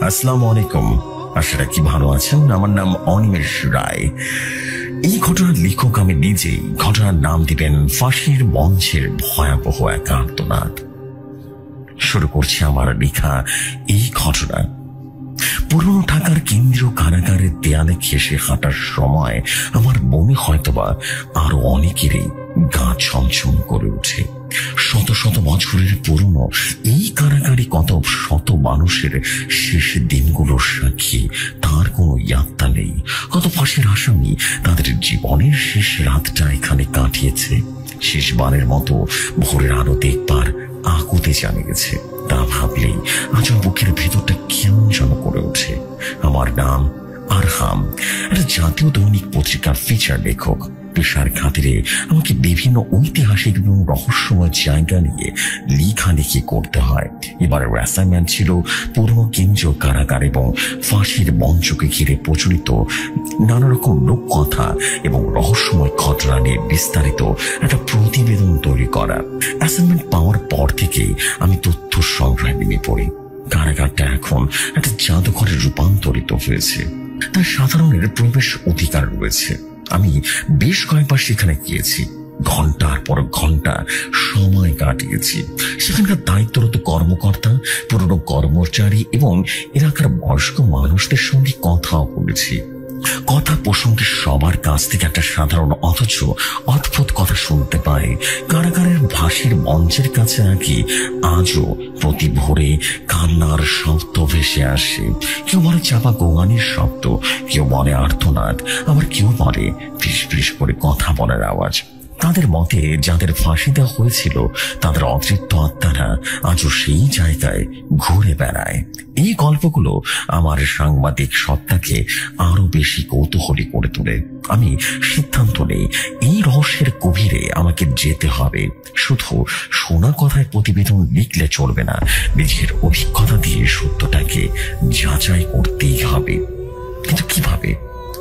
আসসালামু আলাইকুম। আশা রাখি ভালো আছেন। আমার নাম অনিমেষ রায়। এই ঘটনার লেখক আমি নিজেই। ঘটনার নাম দিবেন ফাঁসির মঞ্চের ভয়াবহ এক আর্তনাদ। শুরু করছি আমার লেখা এই ঘটনা। পুরনো ঢাকার কেন্দ্রীয় কারাগারের দেয়ালে ঘেঁষে হাঁটার সময় আমার মনে হয়তোবা আরো অনেকেরই গা ছমছম করে ওঠে। শত শত বছরের পুরনো এই কারাগারে কত শত মানুষের শেষ দিনগুলোর সাক্ষী তার কোনো ইয়াত্তা নেই। কত ফাঁসির আসামি তাদের জীবনের শেষ রাতটা এখানে কাটিয়েছে। শেষবারের মতো ভোরের আলো দেখবার আকুতে জানিয়েছে। তা ভাবলেই আজ বুকের ভেতরটা কেমন যেন করে ওঠে। আমার নাম আরহাম, একটা জাতীয় দৈনিক পত্রিকার ফিচার লেখক। পেশার খাতিরে আমাকে বিভিন্ন ঐতিহাসিক এবং রহস্যময় জায়গা নিয়ে লেখালেখি করতে হয়। এবারের অ্যাসাইনমেন্ট ছিল পুরনো কেন্দ্রীয় কারাগার এবং ফাঁসির মঞ্চকে ঘিরে প্রচলিত নানা রকম লোককথা এবং রহস্যময় ঘটনা নিয়ে বিস্তারিত একটা প্রতিবেদন তৈরি করা। অ্যাসাইনমেন্ট পাওয়ার পর থেকেই আমি তথ্য সংগ্রহে নেমে পড়ি। কারাগারটা এখন একটা জাদুঘরে রূপান্তরিত হয়েছে। তার সাধারণের প্রবেশ অধিকার রয়েছে। আমি বেশ কয়েকবার সেখানে গিয়েছি, ঘন্টার পর ঘন্টা সময় কাটিয়েছি। সেখানকার দায়িত্বরত কর্মকর্তা, পুরনো কর্মচারী এবং এলাকার বয়স্ক মানুষদের সঙ্গে কথাও বলেছি। কথা প্রসঙ্গে সবার কাছ থেকে একটা সাধারণ অথচ অদ্ভুত কথা শুনতে পাই। কারাগারের ফাঁসির মঞ্চের কাছে নাকি আজও প্রতি ভোরে কান্নার শব্দ ভেসে আসে। কেউ বলে চাপা গোঙানির শব্দ, কেউ বলে আর্তনাদ, আবার কেউ বলে ফিস ফিস করে কথা বলার আওয়াজ। তাদের মতে যাদের ফাঁসি দেওয়া হয়েছিল তাদের অতৃপ্ত আত্মারা আজও সেই জায়গায় ঘুরে বেড়ায়। এই গল্পগুলো আমার সাংবাদিক সত্তাকে আরো বেশি কৌতূহলী করে তোলে। আমি সিদ্ধান্ত নেই এই রহস্যের গভীরে আমাকে যেতে হবে। শুধু শোনা কথায় প্রতিবেদন লিখলে চলবে না, নিজের অভিজ্ঞতা দিয়ে সত্যটাকে যাচাই করতেই হবে। কিন্তু কিভাবে?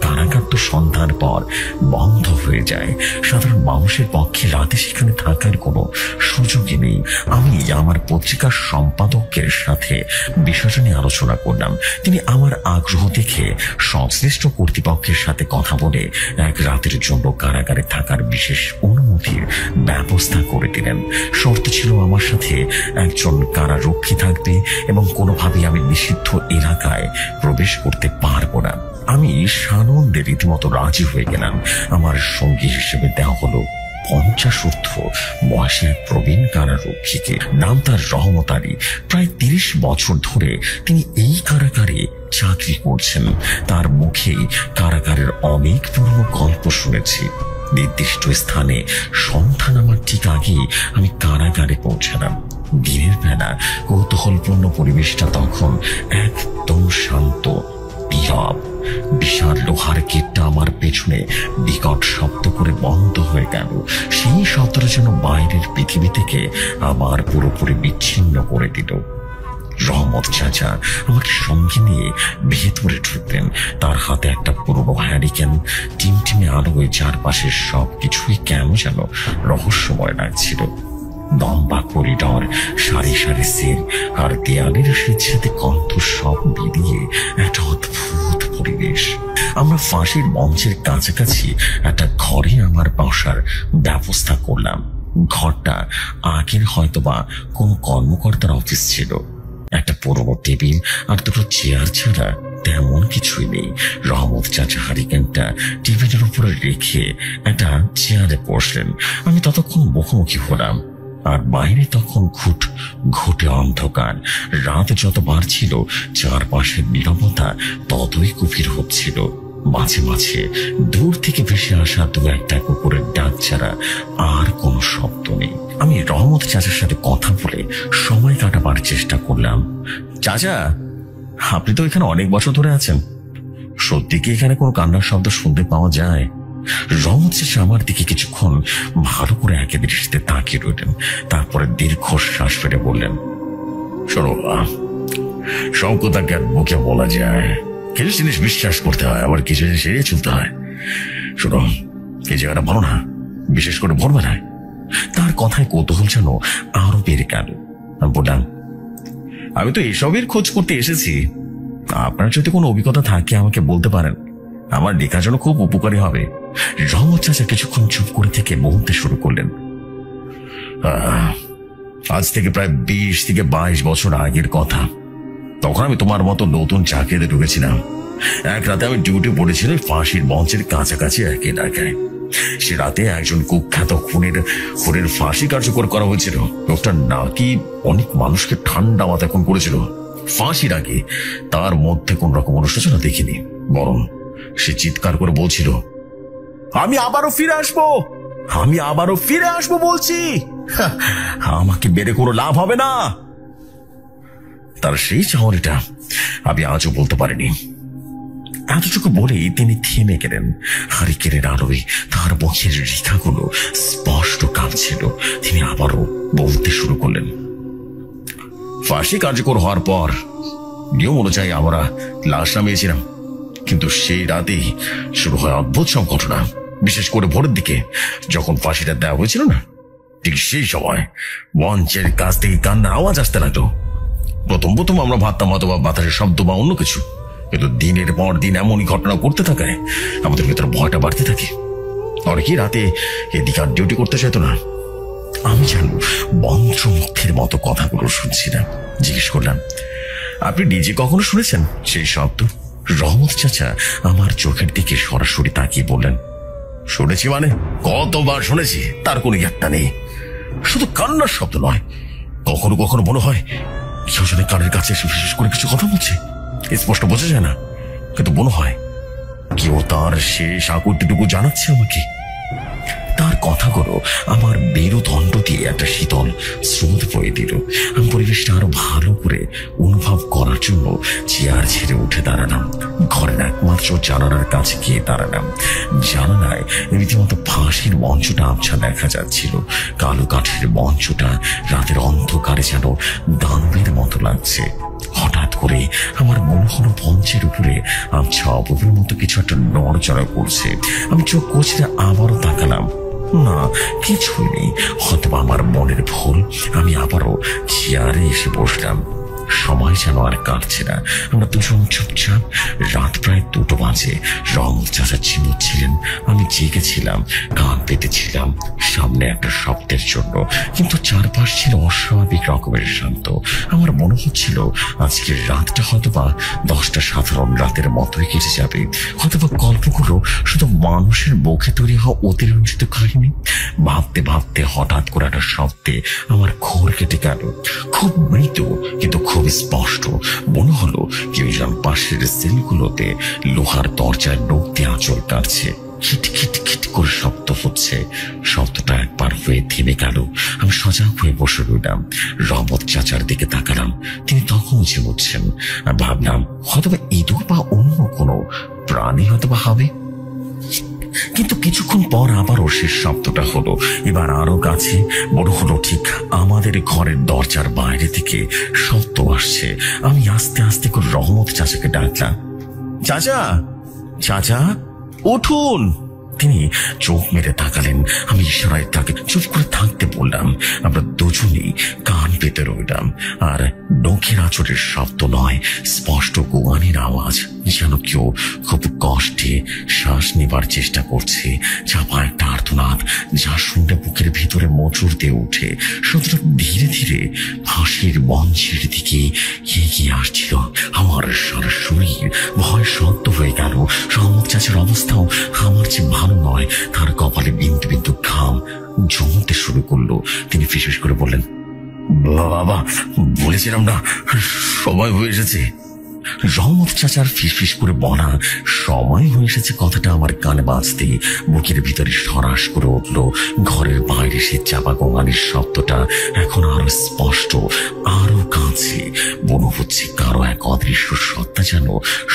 কারাগার তো সন্ধ্যার পর বন্ধ হয়ে যায়। সাধারণ মানুষের পক্ষে রাতে সেখানে থাকার কোনো সুযোগই নেই। আমি আমার পত্রিকার সম্পাদকের সাথে বিষয়টা নিয়ে আলোচনা করলাম। তিনি আমার আগ্রহ দেখে সংশ্লিষ্ট কর্তৃপক্ষের সাথে কথা বলে এক রাতের জন্য কারাগারে থাকার বিশেষ অনুমতির ব্যবস্থা করে দিলেন। শর্ত ছিল আমার সাথে একজন কারারক্ষী থাকবে এবং কোনোভাবেই আমি নিষিদ্ধ এলাকায় প্রবেশ করতে পারবো না। আমি সানন্দে রীতিমতো রাজি হয়ে গেলাম। আমার সঙ্গী হিসেবে দেওয়া হলো 50 ঊর্ধ্ব বয়সে এক প্রবীণ কারারক্ষীকে। নাম তার রহমত আলী। প্রায় 30 বছর ধরে তিনি এই কারাগারে চাকরি করছেন। তার মুখেই কারাগারের অনেক পুরনো গল্প শুনেছি। নির্দিষ্ট স্থানে সন্ধ্যা নামার ঠিক আগেই আমি কারাগারে পৌঁছালাম। দিনের বেলা কৌতূহলপূর্ণ পরিবেশটা তখন একদম শান্ত, নীরব। বিশাল লোহার গেটটা আমার পেছনে বিকট শব্দ করে বন্ধ হয়ে গেল। সেই শব্দটা যেন বাইরের পৃথিবী থেকে আবার পুরোপুরি বিচ্ছিন্ন করে দিল। রহমত চাচা আমাকে সঙ্গে নিয়ে ভেতরে ঢুকলেন। তার হাতে একটা পুরোনো হ্যারিকেন। টিমটিমে আলোয় চারপাশের সবকিছুই কেন যেন রহস্যময় লাগছিল। লম্বা করিডর, সারি সারি সেল আর দেয়ালের স্বেচ্ছাতে কণ্ঠ সব মিলিয়ে একটা অদ্ভুত পরিবেশ। আমরা ফাঁসির মঞ্চের কাছাকাছি একটা ঘরে আমার বসার ব্যবস্থা করলাম। ঘরটা আগের হয়তোবা কোন কর্মকর্তার অফিস ছিল। একটা পুরোনো টেবিল আর দুটো চেয়ার ছাড়া তেমন কিছুই নেই। রহমত চাচা হারিকেনটা টেবিলের উপরে রেখে একটা চেয়ারে বসলেন। আমি ততক্ষণ মুখোমুখি হলাম। আর বাইরে তখন ঘুটে অন্ধকার। রাত যত বাড়ছিল চারপাশের নীরবতা ততই গভীর হচ্ছিল। মাঝে মাঝে দূর থেকে ভেসে আসা দু একটা কুকুরের ডাক ছাড়া আর কোনো শব্দ নেই। আমি রহমত চাচার সাথে কথা বলে সময় কাটাবার চেষ্টা করলাম। চাচা, আপনি তো এখানে অনেক বছর ধরে আছেন, সত্যি কি এখানে কোনো কান্নার শব্দ শুনতে পাওয়া যায়? রহমত চাচা আমার দিকে কিছুক্ষণ ভালো করে একে দৃষ্টিতে তাকিয়ে রইলেন। তারপরে দীর্ঘশ্বাস ফেলে বললেন, শোনো, সব কথা কি আর মুখে বলা যায়? কিছু জিনিস বিশ্বাস করতে হয়, আবার কিছু জিনিস এড়িয়ে চলতে হয়। শোনো, এই জায়গাটা ভালো না, বিশেষ করে ভোরবেলায়। তার কথায় কৌতূহল যেন আরো বেড়ে গেল। বললাম, আমি তো এসবের খোঁজ করতে এসেছি, আপনার যদি কোনো অভিজ্ঞতা থাকে আমাকে বলতে পারেন, আমার লেখার জন্য খুব উপকারী হবে। রহমত চাচা কিছুক্ষণ চুপ করে থেকে বলতে শুরু করলেন। আজ থেকে প্রায় 20 থেকে 22 বছর আগের কথা। তখন আমি তোমার মতো নতুন চাকরিতে ঢুকেছিলাম। এক রাতে আমি ডিউটি পড়েছিল ফাঁসির মঞ্চের কাছাকাছি এক এলাকায়। সে রাতে একজন কুখ্যাত খুনের ফাঁসি কার্যকর করা হয়েছিল। লোকটা নাকি অনেক মানুষকে ঠান্ডা মাথায় খুন করেছিল। ফাঁসির আগে তার মধ্যে কোন রকম অনুশোচনা দেখিনি, বরং সে চিৎকার করে বলছিল, আমি আবারও ফিরে আসবো, আমি আবারও ফিরে আসবো বলছি, আমাকে বেড়ে কোনো লাভ হবে না। তার সেই চাহনিটা আমি আজও বলতে পারিনি। এতটুকু বলেই তিনি থেমে গেলেন। হারিকেনের আলোয় তার মুখের রেখাগুলো স্পষ্ট কাঁপছিল। তিনি আবারও বলতে শুরু করলেন। ফাঁসি কার্যকর হওয়ার পর নিয়ম অনুযায়ী আমরা লাশ নামিয়েছিলাম, কিন্তু সেই রাতেই শুরু হয় অদ্ভুত সব ঘটনা। বিশেষ করে ভোরের দিকে যখন ফাঁসিটা দেওয়া হয়েছিল না, ঠিক সেই সময় মঞ্চের কাছ থেকে কান্নার আওয়াজ আসতে লাগলো। প্রথম আমরা ভাবতাম হয়তো বা বাতাসের শব্দ বা অন্য কিছু, কিন্তু দিনের পর দিন এমনই ঘটনা করতে থাকায় আমাদের ভেতরে ভয়টা বাড়তে থাকে। অনেকেই রাতে এদিকে আর ডিউটি করতে চাইতো না। আমি যেন মন্ত্রমুগ্ধের মতো কথাগুলো শুনছিলাম। জিজ্ঞেস করলাম, আপনি নিজে কখনো শুনেছেন সেই শব্দ? রহমত চাচা আমার চোখের দিকে সরাসরি তাকিয়ে বললেন, শুনেছি মানে কতবার শুনেছি, তার কোনো একটা নেই। শুধু কান্নার শব্দ নয়, কখনো কখনো মনে হয় কেউ যেন কানের কাছে এসে বিশেষ করে কিছু কথা বলছে। স্পষ্ট বোঝা যায় না, কিন্তু মনে হয় কেউ তার শেষ আকুতিটুকু জানাচ্ছে আমাকে। তার কথাগুলো আমার মেরুদণ্ড দিয়ে একটা শীতল স্রোত বয়ে দিল। আমি পরিবেশটা আরো ভালো করে অনুভব করার জন্য চেয়ার ছেড়ে উঠে দাঁড়ালাম। ঘরের একমাত্র জানালার কাছে গিয়ে দাঁড়ালাম। জানালায় রীতিমতো ফাঁসির মঞ্চটা আবছা দেখা যাচ্ছিল। কালো কাঠের মঞ্চটা রাতের অন্ধকারে যেন দানবের মতো লাগছে। হঠাৎ করে আমার মনে হলো মঞ্চের উপরে আবছা অবুর মতো কিছু একটা নড়চড়া করছে। আমি চোখ কচলে আবারও তাকালাম, না কিছুই নেই। হয়তো আমার মনের ভুল। আমি আবারও চেয়ারে এসে বসলাম। সময় যেন আর কাটছে না। আমরা দুজন চুপচাপ। রাত প্রায় 2টো বাজে। রহমত চাচা ছিলেন, আমি জেগেছিলাম, কান পেতেছিলাম সামনে একটা শব্দের জন্য, কিন্তু চারপাশ ছিল অস্বাভাবিক রকমের শান্ত। আমার মনে হচ্ছিল আজকের রাতটা হয়তোবা 10টা সাধারণ রাতের মতোই কেটে যাবে। হয়তোবা গল্পগুলো শুধু মানুষের মুখে তৈরি হওয়া অতিরঞ্জিত কাহিনী। ভাবতে ভাবতে হঠাৎ করে একটা শব্দে আমার ঘোর কেটে গেল। খুব মৃদু কিন্তু খুব স্পষ্ট। মনে হলো কেউ যেন পাশের সেলগুলোতে লোহার দরজায় নখ দিয়ে আঁচড় কাটছে। খিট খিট খিট করে শব্দ হচ্ছে। শব্দটা একবার হয়ে থেমে গেল। আমি সজাগ হয়ে বসে রইলাম। রহমত চাচার দিকে তাকালাম। তিনি তখন ঝিমুচ্ছেন। ভাবলাম হয়তোবা ইঁদুর বা অন্য কোনো প্রাণী হয়তোবা হবে। কিন্তু কিছুক্ষণ পর আবারও শেষ শব্দটা হলো। এবার আরো কাছে। মনে হলো ঠিক আমাদের ঘরের দরজার বাইরে থেকে শব্দ আসছে। আমি আস্তে আস্তে করে রহমত চাচাকে ডাকলাম, চাচা, চাচা উঠুন। তিনি চোখ মেরে তাকালেন। আমি ইশারায় তাকে চুপ করে থাকতে বললাম। আমরা দুজনেই কান পেতে রইলাম। আর নখের আঁচড়ের শব্দ নয়, স্পষ্ট গোয়ানের আওয়াজ, যেন কেউ খুব কষ্টে শ্বাস নেবার চেষ্টা করছে। চাপা একটা আর্তনাদ, যা শুনলে বুকের ভিতরে মোচড় দিয়ে উঠে। শব্দটা ধীরে ধীরে ফাঁসির মঞ্চের দিকে এগিয়ে আসছিল। আমার সারা শরীর ভয় শব্দ হয়ে গেল। রহমত চাচার অবস্থাও আমার চেয়ে ভালো নয়। তার কপালে বিন্দু বিন্দু ঘাম জমতে শুরু করলো। তিনি ফিসফিস করে বললেন, বাবা বলেছিলাম না সময় হয়ে এসেছে। রহমত চাচার ফিসফিস করে বলা সময় হয়ে এসেছে কথাটা আমার কানে বাজতে বুকের ভিতরে সরাস করে উঠল। ঘরের বাইরে সে চাপা গোঙানির শব্দটা এখন আরো স্পষ্ট, আরো কাছে। মনে হচ্ছে কারো এক অদৃশ্য সত্তা যেন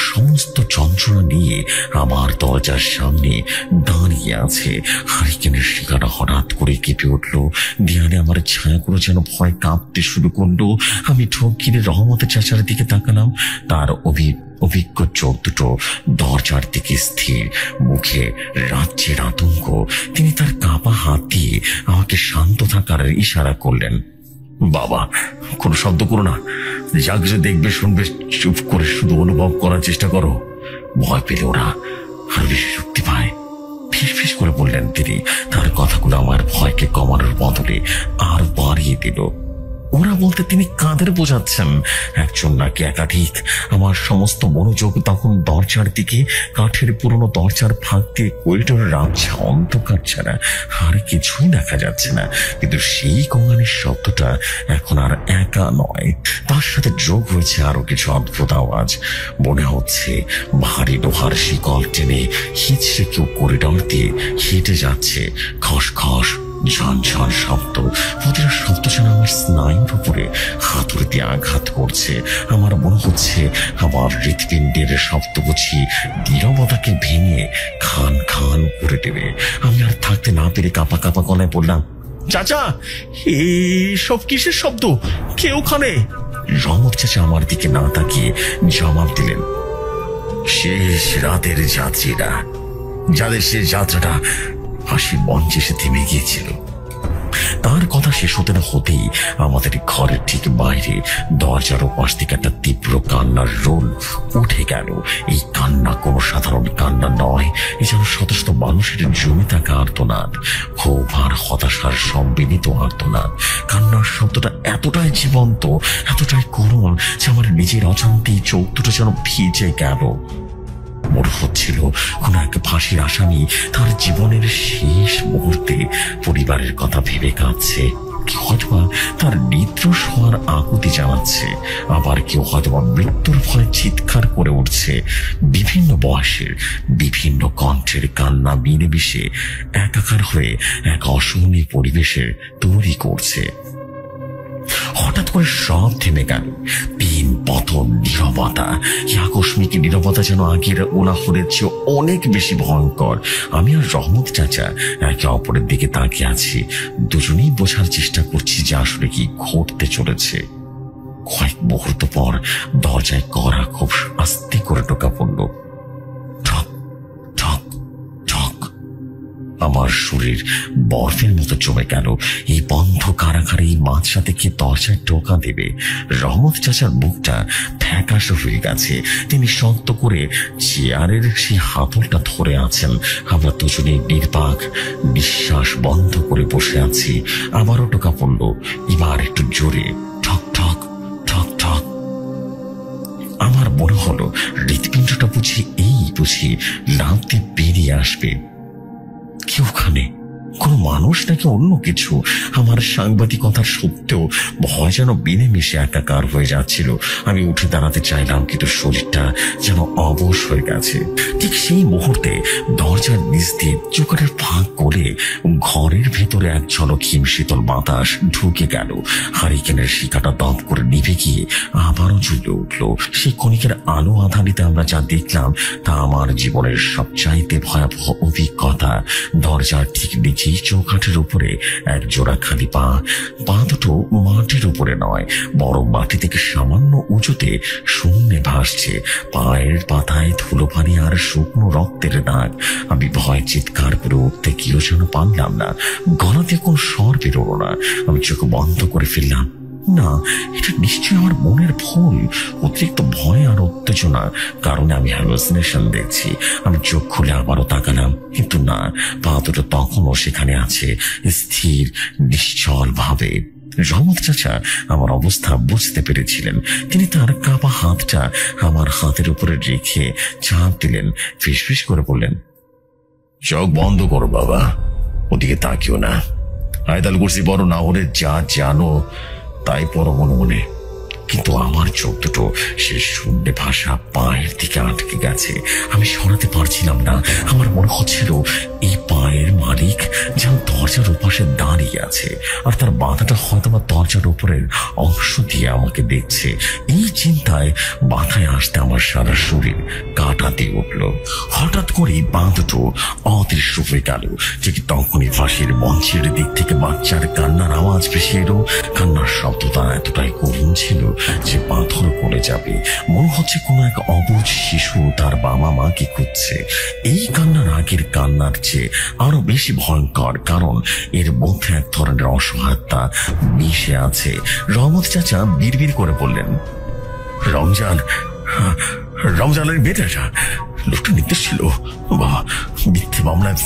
সমস্ত যন্ত্রণা নিয়ে আমার দরজার সামনে দাঁড়িয়ে আছে। হারিকেনের শিকারা হঠাৎ করে কেঁপে উঠল। দেয়ালে আমার ছায়াগুলো যেন ভয় কাঁপতে শুরু করলো। আমি ঠোক গিরে রহমত চাচার দিকে তাকালাম। তার অভিজ্ঞ চোখ দুটো দরজার দিকে স্থির, মুখে রাজ্যের আতঙ্ক। তিনি তার কাঁপা হাত দিয়ে আমাকে শান্ত থাকার ইশারা করলেন। বাবা, কোনো শব্দ করো না, যা কিছু দেখবে শুনবে চুপ করে শুধু অনুভব করার চেষ্টা করো। ভয় পেলে ওরা আরো বেশি শক্তি পায়। ফিস করে বললেন তিনি। তার কথাগুলো আমার ভয়কে কমানোর বদলে আর বাড়িয়ে দিল। ওরা বলতে তিনি কাদের বোঝাচ্ছেন? একজন নাকি একাধিক? আমার সমস্ত মনোযোগ তখন দরজার দিকে। কাঠের পুরনো দরজার ফাঁক দিয়ে করিডোরের আবছা অন্ধকার ছাড়া আর কিছুই দেখা যাচ্ছে না। কিন্তু সেই কঙ্গানের শব্দটা এখন আর একা নয়, তার সাথে যোগ হয়েছে আরো কিছু অদ্ভুত আওয়াজ। মনে হচ্ছে ভারী লোহার শিকল টেনে হিচড়ে কেউ করিডোর দিয়ে হেঁটে যাচ্ছে। খসখস ঝনঝন শব্দ, প্রতিটা শব্দ যেন আমার স্নায়ুর উপরে হাতুড়ি দিয়ে আঘাত করছে। আমার মনে হচ্ছে আমার হৃৎপিণ্ডের শব্দ বুঝি নীরবতাকে ভেঙে খান খান করে দেবে। আমি আর থাকতে না পেরে কাঁপা কাঁপা গলায় বললাম, চাচা, সব কিসের শব্দ? কে ওখানে? রহমত চাচা আমার দিকে না তাকিয়ে জবাব দিলেন, শেষ রাতের যাত্রীরা, যাদের সে যাত্রাটা ফাঁসির মঞ্চে এসে থেমে গিয়েছিল। তার কথা শেষ হতে না হতেই আমাদের ঘরের ঠিক বাইরে দরজার ওপাশ থেকে একটা তীব্র কান্নার রোল উঠে গেল। এই কান্না কোনো সাধারণ কান্না নয়, এ যেন শত শত মানুষের জমে থাকা আর্তনাদ, ক্ষোভ আর হতাশার সম্মিলিত আর্তনাদ। কান্নার শব্দটা এতটাই জীবন্ত, এতটাই করুণ যে আমার নিজের অজান্তেই চোখ দুটো যেন ভিজে গেল। মনে হচ্ছিল কোন এক ফাঁসির আসামি তার জীবনের শেষ মুহূর্তে পরিবারের কথা ভেবে কাঁদছে। কেউ হয়তোবা তার নিদ্র শোয়ার আকুতি জানাচ্ছে, আবার কেউ হয়তোবা মৃত্যুর ভয়ে চিৎকার করে উঠছে। বিভিন্ন বয়সের বিভিন্ন কণ্ঠের কান্না মিলেমিশে একাকার হয়ে এক অসহনীয় পরিবেশের তৈরি করছে। হঠাৎ করে সব থেমে গেল। পিন পতন, নীরবতা। এই আকস্মিক নীরবতা যেন আগের ওলাহলের চেয়ে অনেক বেশি ভয়ঙ্কর। আমি আর রহমত চাচা একে অপরের দিকে তাকিয়ে আছি। দুজনেই বোঝার চেষ্টা করছি যে আসলে কি ঘটতে চলেছে। কয়েক মুহূর্ত পর দরজায় কড়া খুব আস্তে করে টোকা পড়ল। ঠক ঠক ঠক। আমার শরীর বরফের মতো জমে গেল। এই বন্ধ কারাগারে এই মাঝরাতে কে দরজায় টোকা দেবে? রহমত চাচার মুখটা ফ্যাকাশে হয়ে গেছে। তিনি শক্ত করে চেয়ারের সেই হাতলটা ধরে আছেন। আমরা দুজনে নির্বাক নিঃশ্বাস বন্ধ করে বসে আছি। আবারও টোকা পড়ল, এবার একটু জোরে। ঠক ঠক ঠক ঠক। আমার মনে হলো হৃৎপিণ্ডটা বুঝি লাফ দিয়ে বেরিয়ে আসবে। কি ওখানে? কোন মানুষ নাকি অন্য কিছু? আমার সাংবাদিকতার সত্ত্বেও ভয় যেন মিলেমিশে একাকার হয়ে যাচ্ছিল। আমি উঠে দাঁড়াতে চাইলাম, কিন্তু শরীরটা যেন অবশ হয়ে গেছে। ঠিক সেই মুহূর্তে দরজার নিচ দিয়ে চোখের ফাঁক করে ঘরের ভেতরে এক ঝলক হিমশীতল বাতাস ঢুকে গেল। হারিকেনের শিখাটা দপ করে নিভে গিয়ে আবারও জ্বলে উঠল। সেই ক্ষণিকের আলো আধারিতে আমরা যা দেখলাম তা আমার জীবনের সবচাইতে ভয়াবহ অভিজ্ঞতা। দরজার ঠিক নিচে চৌকাঠের উপরে এক জোড়া খালি পা দুটো মাটির উপরে নয়, বরং মাটি থেকে সামান্য উঁচুতে শূন্যে ভাসছে। পায়ের পাতায় ধুলো পানি আর শুকনো রক্তের দাগ। আমি ভয় চিৎকার করে উঠতে কেউ যেন পারলাম না। গলা দিয়ে কোন স্বর বেরোলো না। আমি চোখ বন্ধ করে ফেললাম। না, এটা নিশ্চয়ই আমার মনের ভুল। অতিরিক্ত ভয় আর উত্তেজনা কারণে আমি হ্যালুসিনেশন দেখছি। আমি চোখ খুলে আবারও তাকালাম, কিন্তু না, পা দুটো তখনও সেখানে আছে, স্থির নিশ্চল ভাবে। রহমত চাচা আমার অবস্থা বুঝতে পেরেছিলেন। তিনি তার কাঁপা হাতটা আমার হাতের উপরে রেখে চাপ দিলেন। ফিসফিস করে বললেন, চোখ বন্ধ করো বাবা, ওদিকে তাকিও না। আয়তাল কুরসি বড় না হলে যা জানো তাই পড়ো মনে মনে। কিন্তু আমার চোখ দুটো সে শূন্যে ভাষা পায়ের দিকে আটকে গেছে। আমি সরাতে পারছিলাম না। আমার মনে হচ্ছিল এই পায়ের মালিক যেন দরজার ওপাশে দাঁড়িয়ে আছে, আর তার বাধাটা হয়তো বা দরজার উপরের অংশ দিয়ে আমাকে দেখছে। এই চিন্তায় মাথায় আসতে আমার সারা শরীর কাঁটা দিয়ে উঠল। হঠাৎ করেই পা দুটো অদৃশ্য হয়ে গেল। ঠিক তখনই ফাঁসির মঞ্চের দিক থেকে বাচ্চার কান্নার আওয়াজ ভেসে এলো। কান্নার শব্দটা এতটাই করুণ ছিল যে পাথর পড়ে যাবে। মনে হচ্ছে কোনো এক অবুঝ শিশু তার বাবা মাকে খুঁজছে। এই কান্নার আগের কান্নার চেয়ে আরো বেশি ভয়ঙ্কর, কারণ এর মধ্যে এক ধরনের অসহায়তা মিশে আছে। রহমত চাচা বিড়বিড় করে বললেন, রমজানের বেটাটা লোকটা নির্দেশ ছিল বাবা, মিথ্যে মামলায়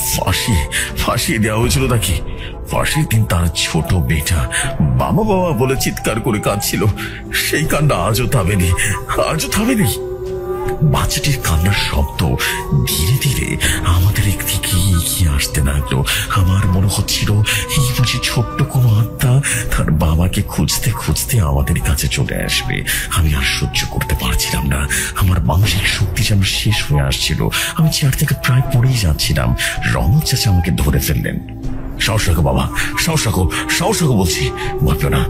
ফাঁসিয়ে দেওয়া হয়েছিল তাকে। ফাঁসির দিন তার ছোট বেটা বাবা বাবা বলে চিৎকার করে কাঁদছিল। সেই কান্না আজও থামেনি। বাচ্চাটির কান্নার শব্দ ধীরে ধীরে আমাদের একদিকে এগিয়ে আসতে লাগলো। আমার মনে হচ্ছিল এই বুঝি ছোট্ট কোনো আত্মা তার বাবাকে খুঁজতে খুঁজতে আমাদের কাছে চলে আসবে। আমি আর সহ্য করতে পারছিলাম না। আমার মানসিক শক্তি যেন শেষ হয়ে আসছিল। আমি চেয়ার থেকে প্রায় পড়েই যাচ্ছিলাম। রহমত চাচা আমাকে ধরে ফেললেন। সাহস রাখো বাবা, সাহস রাখো বলছি। ভয় পেও না,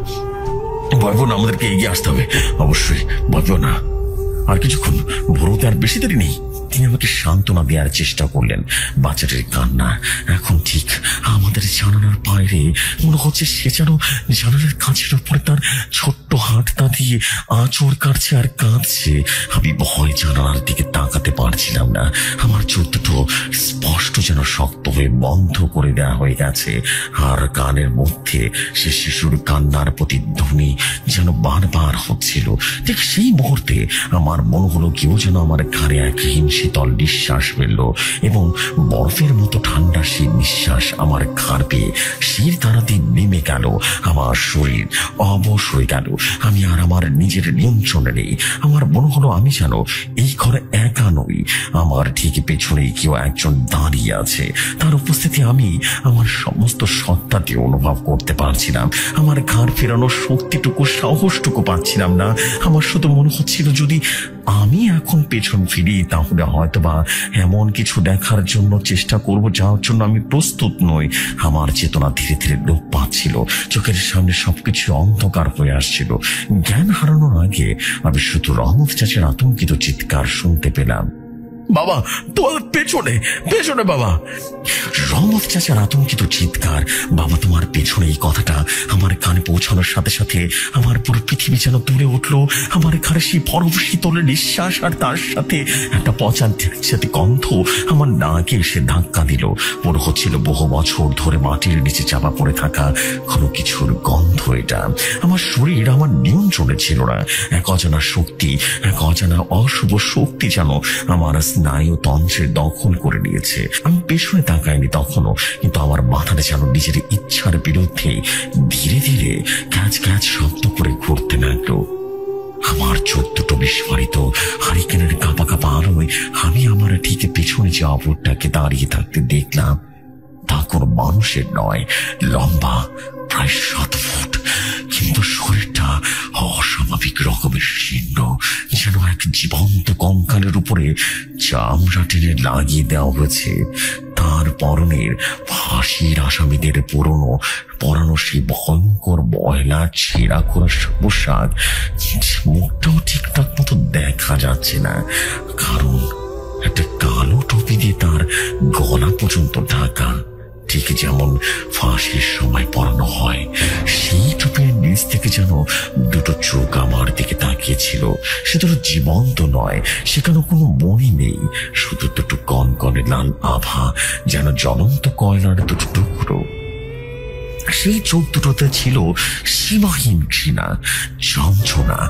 আমাদেরকে এগিয়ে আসতে হবে। অবশ্যই ভয় পেও না। আর কিছুক্ষণ, ভোর হতে আর বেশি দেরি নেই। তিনি আমাকে সান্ত্বনা দেওয়ার চেষ্টা করলেন। বাচ্চাটির কান্না এখন ঠিক আমাদের জানালার বাইরে। মনে হচ্ছে সে যেন জানালার কাছের উপরে তার ছোট্ট হাতটা দিয়ে আঁচড় কাটছে আর কাঁদছে। আমি ভয় জানালার দিকে তাকাতে পারছিলাম না। আমার চোখ দুটো স্পষ্ট যেন শক্ত হয়ে বন্ধ করে দেওয়া হয়ে গেছে। আর কানের মধ্যে সে শিশুর কান্নার প্রতিধ্বনি যেন বারবার হচ্ছিল। ঠিক সেই মুহূর্তে আমার মনে হলো কেউ যেন আমার ঘাড়ে এক শীতল নিঃশ্বাস ফেলল, এবং বরফের মতো ঠান্ডা সেই নিঃশ্বাস আমার ঘাড় পেয়ে শির দ্বারাতে নেমে গেল। আমার শরীর অবশ হয়ে গেল। আমি আর আমার নিজের নিয়ন্ত্রণে নেই। আমার মনে হলো আমি যেন এই ঘরে একা নই। আমার ঠিক পেছনেই কেউ একজন দাঁড়িয়ে আছে। তার উপস্থিতি আমি আমার সমস্ত সত্তাতে অনুভব করতে পারছিলাম। আমার ঘাড় ফেরানোর শক্তিটুকু, সাহসটুকু পাচ্ছিলাম না। আমার শুধু মনে হচ্ছিল যদি আমি এখন পেছন ফিরি তাহলে হয়তোবা এমন কিছু দেখার জন্য চেষ্টা করব যার জন্য আমি প্রস্তুত নই। আমার চেতনা ধীরে ধীরে লোপ পাচ্ছিল। চোখের সামনে সবকিছু অন্ধকার হয়ে আসছিল। জ্ঞান হারানোর আগে আমি শুধু রহমত চাচার আতঙ্কিত চিৎকার শুনতে পেলাম, বাবা তোমার পেছনে বাবা। রহমত চাচার আতঙ্কিত চিৎকার, বাবা তোমার পেছনে, এই কথাটা আমার কানে পৌঁছানোর সাথে সাথে আমার পুরো পৃথিবী যেন তুলে উঠলো। আমার ঘরে সেই বরফ শীতলের নিঃশ্বাস, আর তার সাথে একটা পচা সাথে গন্ধ আমার নাকে এসে ধাক্কা দিল। মনে হচ্ছিল বহু বছর ধরে মাটির নিচে চাপা পড়ে থাকা কোনো কিছুর গন্ধ এটা। আমার শরীর আমার নিয়ন্ত্রণে ছিল না। এক অজানা শক্তি, এক অজানা অশুভ শক্তি যেন আমার স্নায়ুতন্ত্রের দখল করে নিয়েছে। আমি পেছনে তাকাইনি তখনও, কিন্তু আমার মাথাটা যেন নিজের ইচ্ছার বিরুদ্ধে ধীরে ধীরে ক্যাচ ক্যাচ শব্দ করে ঘুরতে লাগলো। আমার চোখ দুটো বিস্ফারিত। হারিকেনের কাঁপা কাঁপা আলোয় আমি আমার ঠিক পেছনে যে অপরটাকে দাঁড়িয়ে থাকতে দেখলাম। তা কোনো মানুষের নয়, লম্বা প্রায় 7 ফুট, কিন্তু শরীরটা অস্বাভাবিক রকমের শীর্ণ, যেন এক জীবন্ত কঙ্কালের উপরে চামড়া টেনে লাগিয়ে দেওয়া হয়েছে। তার পরনের ফাঁসির আসামিদের পরানো সেই ভয়ঙ্কর ময়লা ছেঁড়া করা পোশাক। মুখটাও ঠিকঠাক মতো দেখা যাচ্ছে না, কারণ একটা কালো টুপি দিয়ে তার গলা পর্যন্ত ঢাকা, ঠিক যেমন ফাঁসির সময় পরানো হয়। সেই টুপির নিচ থেকে যেন দুটো চোখ আমার দিকে তাকিয়েছিল। সে দুটো জীবন্ত নয়, সেখানে কোনো মনি নেই, শুধু দুটো কনকনে লাল আভা, যেন জ্বলন্ত কয়লার দুটো টুকরো। সেই চোখ দুটোতে ছিল সীমাহীন ঘৃণা, যন্ত্রণা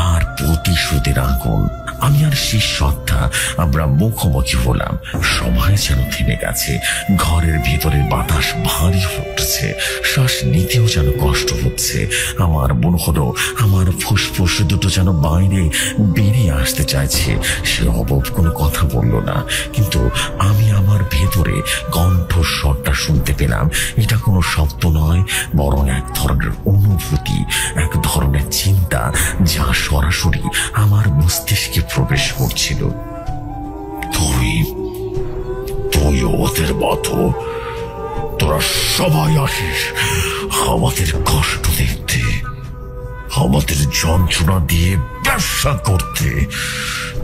আর প্রতিশোধের আগুন। আমি আর সেই সত্তা আমরা মুখোমুখি হলাম। সময় যেন থেমে গেছে। ঘরের ভেতরের বাতাস ভারী উঠছে, শ্বাস নিতেও যেন কষ্ট হচ্ছে। আমার মনে হলো আমার ফুসফুস দুটো যেন বাইরে বেরিয়ে আসতে চাইছে। সে অবব কোনো কথা বলল না, কিন্তু আমি আমার ভেতরে কণ্ঠস্বরটা শুনতে পেলাম। এটা কোনো শব্দ নয়, বরং এক ধরনের অনুভূতি, এক ধরনের চিন্তা যা সরাসরি আমার মস্তিষ্কে প্রবেশ করছিল। তুই ওদের মতো, তোরা সবাই আসিস আমাদের কষ্ট দেখতে, আমাদের যন্ত্রণা দিয়ে ব্যবসা করতে।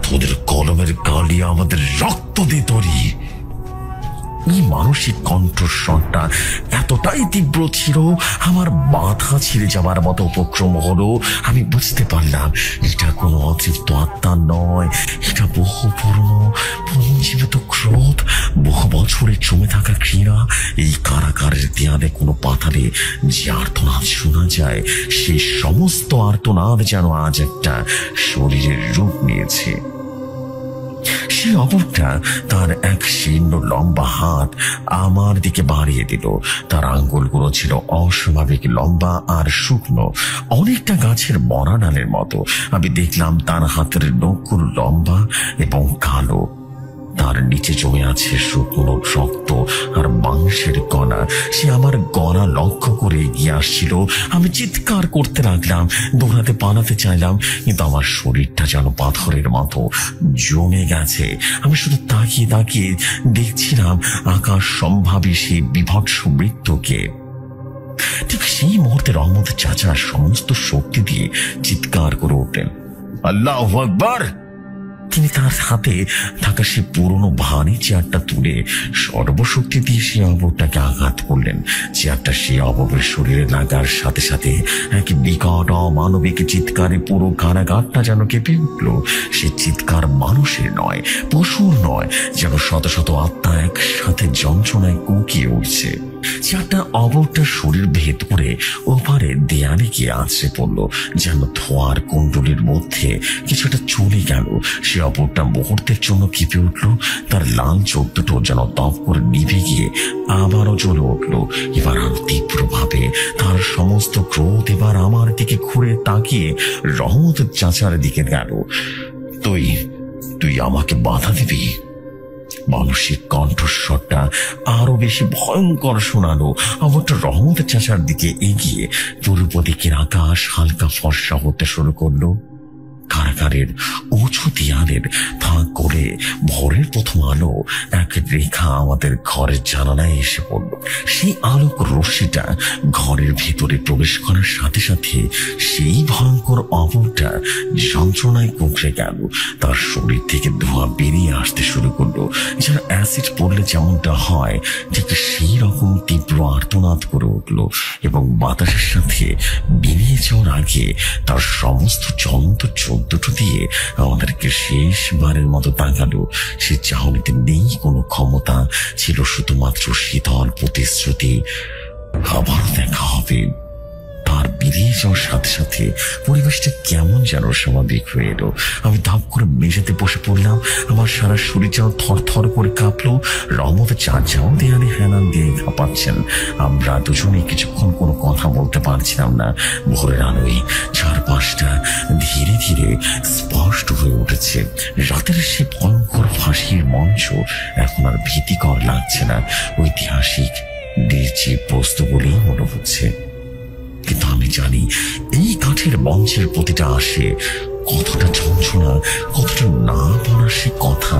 তোদের কলমের কালি আমাদের রক্ত দিয়ে তৈরি। এই মানসিক কণ্ঠস্বরটা এতটাই তীব্র ছিল, আমার মাথা ছিঁড়ে যাবার মতো উপক্রম হলো। আমি বুঝতে পারলাম এটা কোনো অতৃপ্ত আত্মা নয়, এটা বহু পুরনো পুঞ্জীবিত ক্রোধ, বহু বছরের জমে থাকা ঘৃণা। এই কারাগারের দেয়ালে কোনো পাতালে যে আর্তনাদ শোনা যায়, সেই সমস্ত আর্তনাদ যেন আজ একটা শরীরের রূপ নিয়েছে। সেই অবরটা তার এক শীর্ণ লম্বা হাত আমার দিকে বাড়িয়ে দিল। তার আঙ্গুলগুলো ছিল অস্বাভাবিক লম্বা আর শুকনো, অনেকটা গাছের মরা ডালের মতো। আমি দেখলাম তার হাতের নখগুলো লম্বা এবং কালো, তার নিচে জমে আছে শুকনো রক্ত আর মাংসের কণা। সে আমার গলা লক্ষ্য করে এগিয়ে আসছিল। আমি চিৎকার করতে লাগলাম, দৌড়াতে পালাতে চাইলাম, কিন্তু আমার শরীরটা যেন পাথরের মতো জমে গেছে। আমি শুধু তাকিয়ে তাকিয়ে দেখছিলাম আকাশ সম্ভাবী সেই বিভৎস মৃত্যুকে। ঠিক সেই মুহূর্তে রহমত চাচা সমস্ত শক্তি দিয়ে চিৎকার করে উঠলেন, আল্লাহু আকবার। তিনি তার হাতে থাকা সে পুরনো ভারী চেয়ারটা তুলে সর্বশক্তি দিয়ে সে অবরটাকে আঘাত করলেন। চেয়ারটা সে অবরের শরীরে লাগার সাথে সাথে এক বিকট অমানবিক চিৎকারে পুরো কারাগারটা যেন কেঁপে উঠল। সে চিৎকার মানুষের নয়, পশুর নয়, যেন শত শত আত্মা একসাথে যন্ত্রণায় কুকিয়ে উঠছে। চেয়ারটা অবরটার শরীর ভেদ করে ওপারে দেয়ালে গিয়ে আছড়ে পড়ল, যেন ধোয়ার কুণ্ডলীর মধ্যে কিছুটা চলে গেল। সে অবরটা মুহূর্তের জন্য কেঁপে উঠল, তার লাল চোখ দুটো যেন দপ করে নিভে গিয়ে আবারও জ্বলে উঠল, এবার আরো তীব্রভাবে। তার সমস্ত ক্রোধ এবার আমার দিকে ঘুরে তাকিয়ে রহমত চাচার দিকে গেল। তুই আমাকে বাধা দিবি? মানসিক কণ্ঠস্বরটা আরো বেশি ভয়ঙ্কর শোনালো। অবরটা রহমত চাচার দিকে এগিয়ে পূর্ব দিকের আকাশ হালকা ফর্সা হতে শুরু করলো। কারাগারের উঁচু দেয়ালের ফাঁক করে ভোরের প্রথম আলো এক রেখা আমাদের ঘরের জানালায় এসে পড়ল। সেই আলোক রশ্মিটা ঘরের ভেতরে প্রবেশ করার সাথে সাথে সেই ভয়ঙ্কর অবরটা যন্ত্রণায় কুঁকড়ে গেল। তার শরীর থেকে ধোঁয়া বেরিয়ে আসতে শুরু করলো, যারা অ্যাসিড পড়লে যেমনটা হয় ঠিক সেই রকম তীব্র আর্তনাদ করে উঠল এবং বাতাসের সাথে বেরিয়ে যাওয়ার আগে তার সমস্ত জ্বলন্ত চোখ দুটো দিয়ে আমাদেরকে শেষবারের মতো তাকালো। সে চাহনিতে নেই কোনো ক্ষমতা, ছিল শুধুমাত্র শীতল প্রতিশ্রুতি, আবারও দেখা হবে। তার বেরিয়ে যাওয়ার সাথে সাথে পরিবেশটা কেমন যেন স্বাভাবিক হয়ে এলো। আমি ধাপ করে মেঝেতে বসে পড়লাম, আমার সারা শরীর যেন থর থর করে কাঁপলো। রহমত চাচাও দেয়ালে হেলান দিয়ে কাঁপাচ্ছেন। আমরা দুজনে কিছুক্ষণ কোনো কথা বলতে পারছিলাম না। ভোরের আলোয় চারপাশটা ধীরে ধীরে স্পষ্ট হয়ে উঠেছে। রাতের সে ভয়ঙ্কর ফাঁসির মঞ্চ এখন আর ভীতিকর লাগছে না, ঐতিহাসিক নির্জীব বস্তু বলেই মনে হচ্ছে। কিন্তু আমি জানি এই কাঠের মঞ্চের প্রতিটা আসে কতটা যন্ত্রণা, কতটা না বলার সে কথা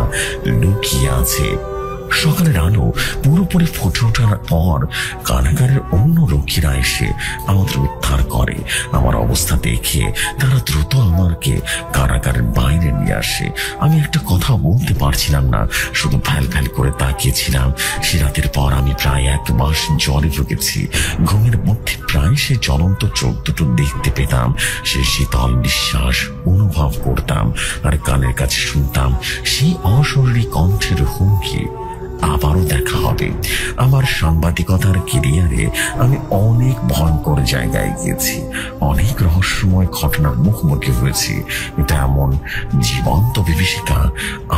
লুকিয়ে আছে। সকালের আলো পুরোপুরি ফুটে ওঠার পর কারাগারের অন্য রক্ষীরা এসে আমাদের উদ্ধার করে। আমার অবস্থা দেখে তারা দ্রুত আমাকে কারাগারের বাইরে নিয়ে আসে। আমি একটা কথা বলতে পারছিলাম না, শুধু ভ্যাল ভ্যাল করে তাকিয়েছিলাম। সে রাতের পর আমি প্রায় 1 মাস জ্বরে ভুগেছি। ঘুমের মধ্যে প্রায় সে জ্বলন্ত চোখ দুটো দেখতে পেতাম, সে শীতল নিঃশ্বাস অনুভব করতাম, আর কানের কাছে শুনতাম সেই অশরীরী কণ্ঠের হুমকি, আবারও দেখা হবে। আমার সাংবাদিকতার ক্যারিয়ারে আমি অনেক ভয়ঙ্কর জায়গায় গিয়েছি, অনেক রহস্যময় ঘটনার মুখোমুখি হয়েছি। এটা এমন জীবন্ত বিভীষিকা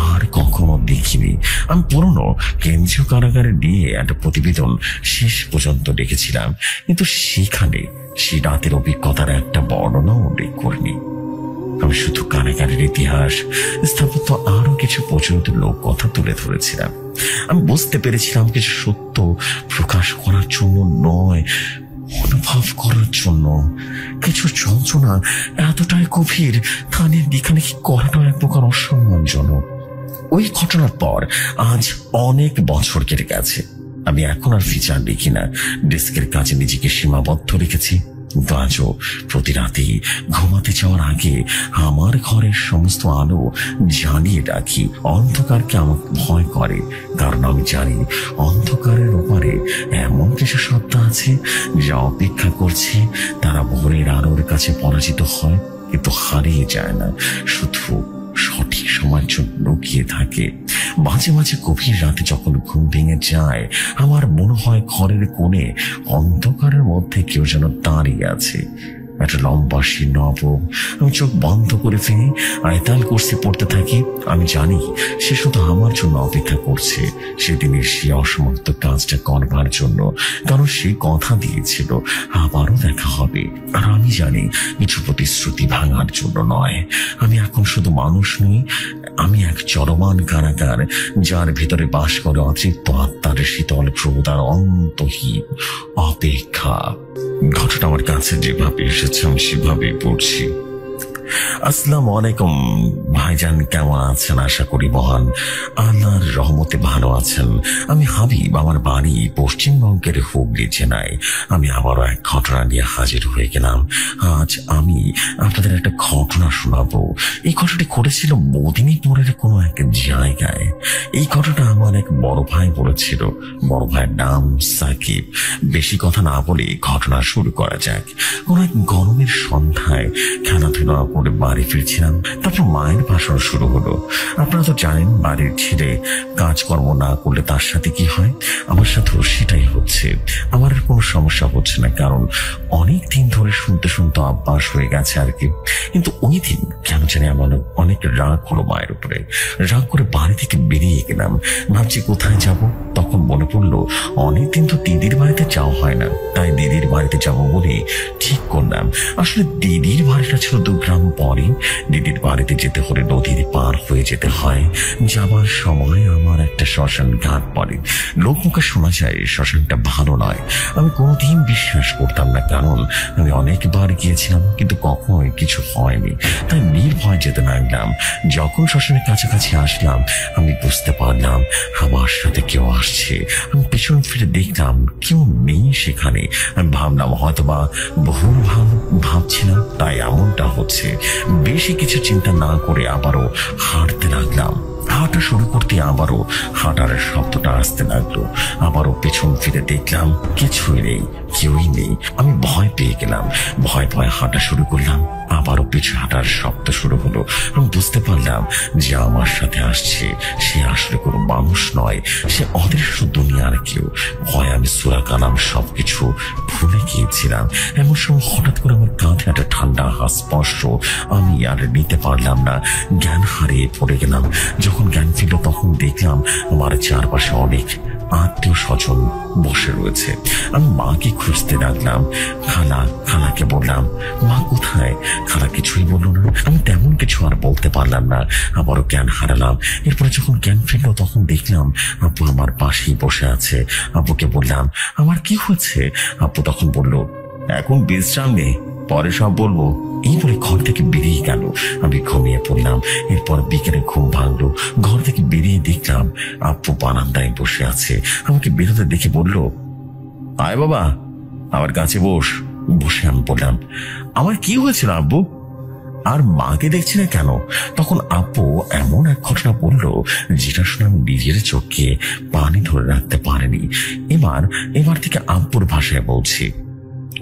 আর কখনো দেখিনি। আমি পুরনো কেন্দ্রীয় কারাগারে নিয়ে একটা প্রতিবেদন শেষ পর্যন্ত দেখেছিলাম, কিন্তু সেখানে সেই রাতের অভিজ্ঞতার একটা বর্ণনা উল্লেখ করিনি। আমি শুধু কারাগারের ইতিহাস, স্থাপত্য আরো কিছু পর্যন্ত লোক কথা তুলে ধরেছিলাম। আমি বুঝতে পেরেছিলাম কিছু সত্য প্রকাশ করার জন্য নয়, অনুভব করার জন্য। কিছু যন্ত্রণা এতটাই গভীর তা নিয়ে লেখালেখি করাটা এক প্রকার অসম্মানজনক। ওই ঘটনার পর আজ অনেক বছর কেটে গেছে। আমি এখন আর ফিচার লিখি না, ডেস্কের কাজে নিজেকে সীমাবদ্ধ রেখেছি। কিন্তু আজও প্রতি রাতেই ঘুমাতে যাওয়ার আগে আমার ঘরের সমস্ত আলো জ্বালিয়ে রাখি। অন্ধকারকে আমার ভয় করে, কারণ আমি জানি অন্ধকারের ওপারে এমন কিছু সত্তা আছে যা অপেক্ষা করছে। তারা ভোরের আলোর কাছে পরাজিত হয় কিন্তু হারিয়ে যায় না, শুধু সঠিক সময়ের জন্য লুকিয়ে থাকে। মাঝে মাঝে গভীর রাতে যখন ঘুম ভেঙে যায়, আমার মনে হয় ঘরের কোণে অন্ধকারের মধ্যে কেউ যেন দাঁড়িয়ে আছে। একটা লম্বা শীর্ণ অবয়ব। আমি চোখ বন্ধ করে ফেলি, আয়তাল কুরসি পড়তে থাকি। আমি জানি সে শুধু আমার জন্য অপেক্ষা করছে সেদিনের সে অসমাপ্ত কাজটা করবার জন্য, কারণ সে কথা দিয়েছিল আবারও দেখা হবে। আর আমি জানি কিছু প্রতিশ্রুতি ভাঙার জন্য নয়। আমি এখন শুধু মানুষ নই, আমি এক চলমান কারাগার, যার ভেতরে বাস করে অতৃপ্ত আত্মার শীতল ক্রোধ আর অন্তহীন অপেক্ষা। ঘটনা আমার কাছে যেভাবে এসেছে আমি সেভাবেই পড়ছি। আসসালামু আলাইকুম ভাইজান, কেমন আছেন? আশা করি মহান আল্লাহর রহমতে ভালো আছেন। আমি হাবিব, আমার বাড়ি পশ্চিমবঙ্গের হুগলি জেলায়। আমি আবারও এক ঘটনা নিয়ে হাজির হয়ে গেলাম। আজ আমি আপনাদের একটা ঘটনা শোনাবো। এই ঘটনাটি ঘটেছিল মদিনীপুরের কোনো এক জায়গায়। এই ঘটনা আমার এক বড় ভাই বলেছিল। বড় ভাইয়ের নাম সাকিব। বেশি কথা না বলে ঘটনা শুরু করা যাক। কোন এক গরমের সন্ধ্যায় খেলাধুলা করে বাড়ি ফিরছিলাম, তারপর মায়ের ভাষণ শুরু হলো। আপনারা তো জানেন বাড়ির ছেলে কাজকর্ম না করলে তার সাথে কি হয়। আমার সাথেও সেটাই হচ্ছে। আমার আর কোনো সমস্যা হচ্ছে না, কারণ অনেক দিন ধরে শুনতে শুনতে অভ্যাস হয়ে গেছে আর কি। কিন্তু ওই দিন কেন জানি আমার অনেক রাগ হলো মায়ের উপরে। রাগ করে বাড়ি থেকে বেরিয়ে গেলাম। ভাবছি কোথায় যাব। তখন মনে পড়লো অনেকদিন তো দিদির বাড়িতে যাওয়া হয় না, তাই দিদির বাড়িতে যাব বলে ঠিক করলাম। আসলে দিদির বাড়িটা ছিল 2 গ্রাম পরে। দিদির বাড়িতে যেতে হলে নদীর পার হয়ে যেতে হয়। যাবার সময় আমার একটা শ্মশান ঘাট পড়ে। লোকমুখে শোনা যায় শ্মশানটা ভালো নয়। আমি কোনোদিন বিশ্বাস করতাম না, কারণ আমি অনেকবার গিয়েছিলাম কিন্তু কখনোই কিছু হয়নি, তাই নির্ভয় যেতে লাগলাম। যখন শ্মশানের কাছাকাছি আসলাম আমি বুঝতে পারলাম আমার সাথে কেউ আসছে। আমি পেছন ফিরে দেখলাম কেউ নেই সেখানে। আমি ভাবলাম হয়তোবা ভুল ভাবছিলাম, তাই এমনটা হচ্ছে। বেশি কিছু চিন্তা না করে আবারও হাঁটতে লাগলাম। হাঁটা শুরু করতে আবারও হাঁটার শব্দটা আসতে লাগলো। আবারও পেছন ফিরে দেখলাম কিছুই নেই, কেউই নেই। আমি ভয় পেয়ে গেলাম। ভয় ভয় হাঁটা শুরু করলাম। আবারও পিছু হাঁটার শব্দ শুরু হলো। আমি বুঝতে পারলাম যে আমার সাথে আসছে সে আসলে কোনো মানুষ নয়, সে অদৃশ্য দুনিয়ার কেউ। ভয় আমি সূরা কালাম সবকিছু ভুলে গিয়েছিলাম। এমন সময় হঠাৎ করে আমার কাঁধে একটা ঠান্ডা হাত স্পর্শ আমি আর নিতে পারলাম না। জ্ঞান হারিয়ে পড়ে গেলাম। যখন জ্ঞান ফিরল তখন দেখলাম আমার চারপাশে অনেক আত্মীয় স্বজন বসে রয়েছে। আমি মাকে খুঁজতে লাগলাম। খালাকে বললাম, মা কোথায়? খালা কিছুই বললো না। আমি তেমন কিছু আর বলতে পারলাম না। আবারও জ্ঞান হারালাম। এরপরে যখন জ্ঞান ফিরল তখন দেখলাম আব্বু আমার পাশেই বসে আছে। আব্বুকে বললাম, আমার কি হয়েছে? আব্বু তখন বলল, এখন বিশ্রাম নেই, পরে সব বলবো। এই বলে ঘর থেকে বেরিয়ে গেল। আমি ঘুমিয়ে পড়লাম। এরপর বিকেলে ঘুম ভাঙলো। ঘর থেকে বেরিয়ে দেখলাম আব্বু বারান্দায় বসে আছে। আমাকে বেরোতে দেখে বলল, আয় বাবা, আমার কাছে বস। বসে আমি বললাম, আমার কি হয়েছিল আব্বু? আর মাকে দেখছি না কেন? তখন আব্বু এমন এক ঘটনা বললো যেটা শুনে আমি নিজের চোখে পানি ধরে রাখতে পারিনি। এবার থেকে আব্বুর ভাষায় বলছি,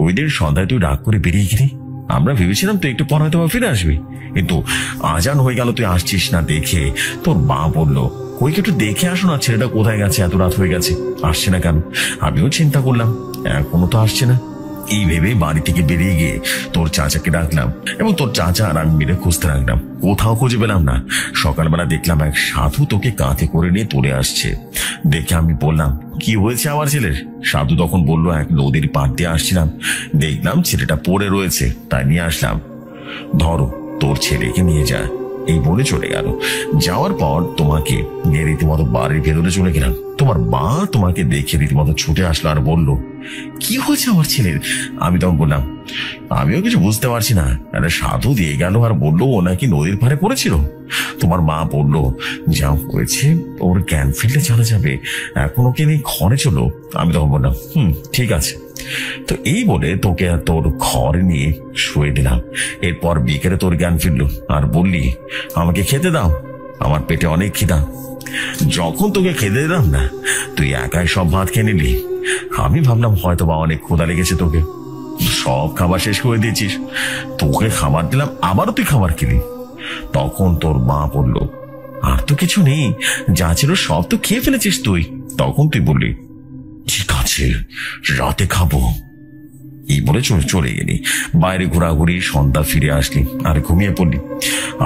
ওই দিন সন্ধ্যায় তুই রাগ করে বেরিয়ে গেলি। আমরা ভেবেছিলাম তুই একটু পর হয়তো ফিরে আসবি, কিন্তু আজান হয়ে গেল, তুই আসছিস না। দেখে তোর মা বললো, ওইকে একটু দেখে আসো না, ছেলেটা কোথায় গেছে, এত রাত হয়ে গেছে, আসছে না কেন? আমিও চিন্তা করলাম এখনো তো আসছে না। এই ভেবে বাড়ি থেকে বেরিয়ে গিয়ে তোর চাচাকে ডাকলাম এবং তোর চাচা আর আমি মিলে খুঁজতে লাগলাম। কোথাও খুঁজে পেলাম না। সকালবেলা দেখলাম এক সাধু তোকে কাঁধে করে নিয়ে তুলে আসছে। দেখে আমি বললাম, কি হয়েছে আমার ছেলের? সাধু তখন বললো, এক নদীর পাড় দিয়ে আসছিলাম, দেখলাম ছেলেটা পড়ে রয়েছে, তাই নিয়ে আসলাম। ধরো তোর ছেলেকে নিয়ে যা। এই বলে চলে গেল। যাওয়ার পর তোমাকে নিয়ে রীতিমতো বাড়ির ভেতরে চলে গেলাম। তোমার মা তোমাকে দেখে রীতিমতো ছুটে আসলো আর বলল, কি হয়েছে আমার ছেলের? আমি তখন বললাম, আমিও কিছু বুঝতে পারছি না, একটা সাধু দিয়ে গেল আর বললো ও নাকি নদীর পাড়ে পড়েছিল। তোমার মা বললো, যা হয়েছে ওর জ্ঞান ফিরলে চলে যাবে, এখন ওকে নিয়ে ঘরে চলো। আমি তখন বললাম, ঠিক আছে। তো এই বলে তোকে তোর ঘরে নিয়ে শুয়ে দিলাম। এরপর বিকেলে তোর জ্ঞান ফিরলো আর বললি আমাকে খেতে দাও, আমার পেটে অনেক খিদা। যখন তোকে খেতে দিলাম না, তুই একাই সব ভাত খেয়ে নিলি। আমি ভাবলাম হয়তো বা অনেক ক্ষুধা লেগেছে তোকে, সব খাবার শেষ করে দিয়েছিস। তোকে খাবার দিলাম, আবারও তুই খাবার খেলি। তখন তোর মা বলল আর তো কিছু নেই, যা ছিল সব তো খেয়ে ফেলেছিস তুই। তখন তুই বললি ঠিক আছে, রাতে খাবো। এই বলে চলে গেলি বাইরে ঘোরাঘুরি, সন্ধ্যা ফিরে আসলি আর ঘুমিয়ে পড়লি।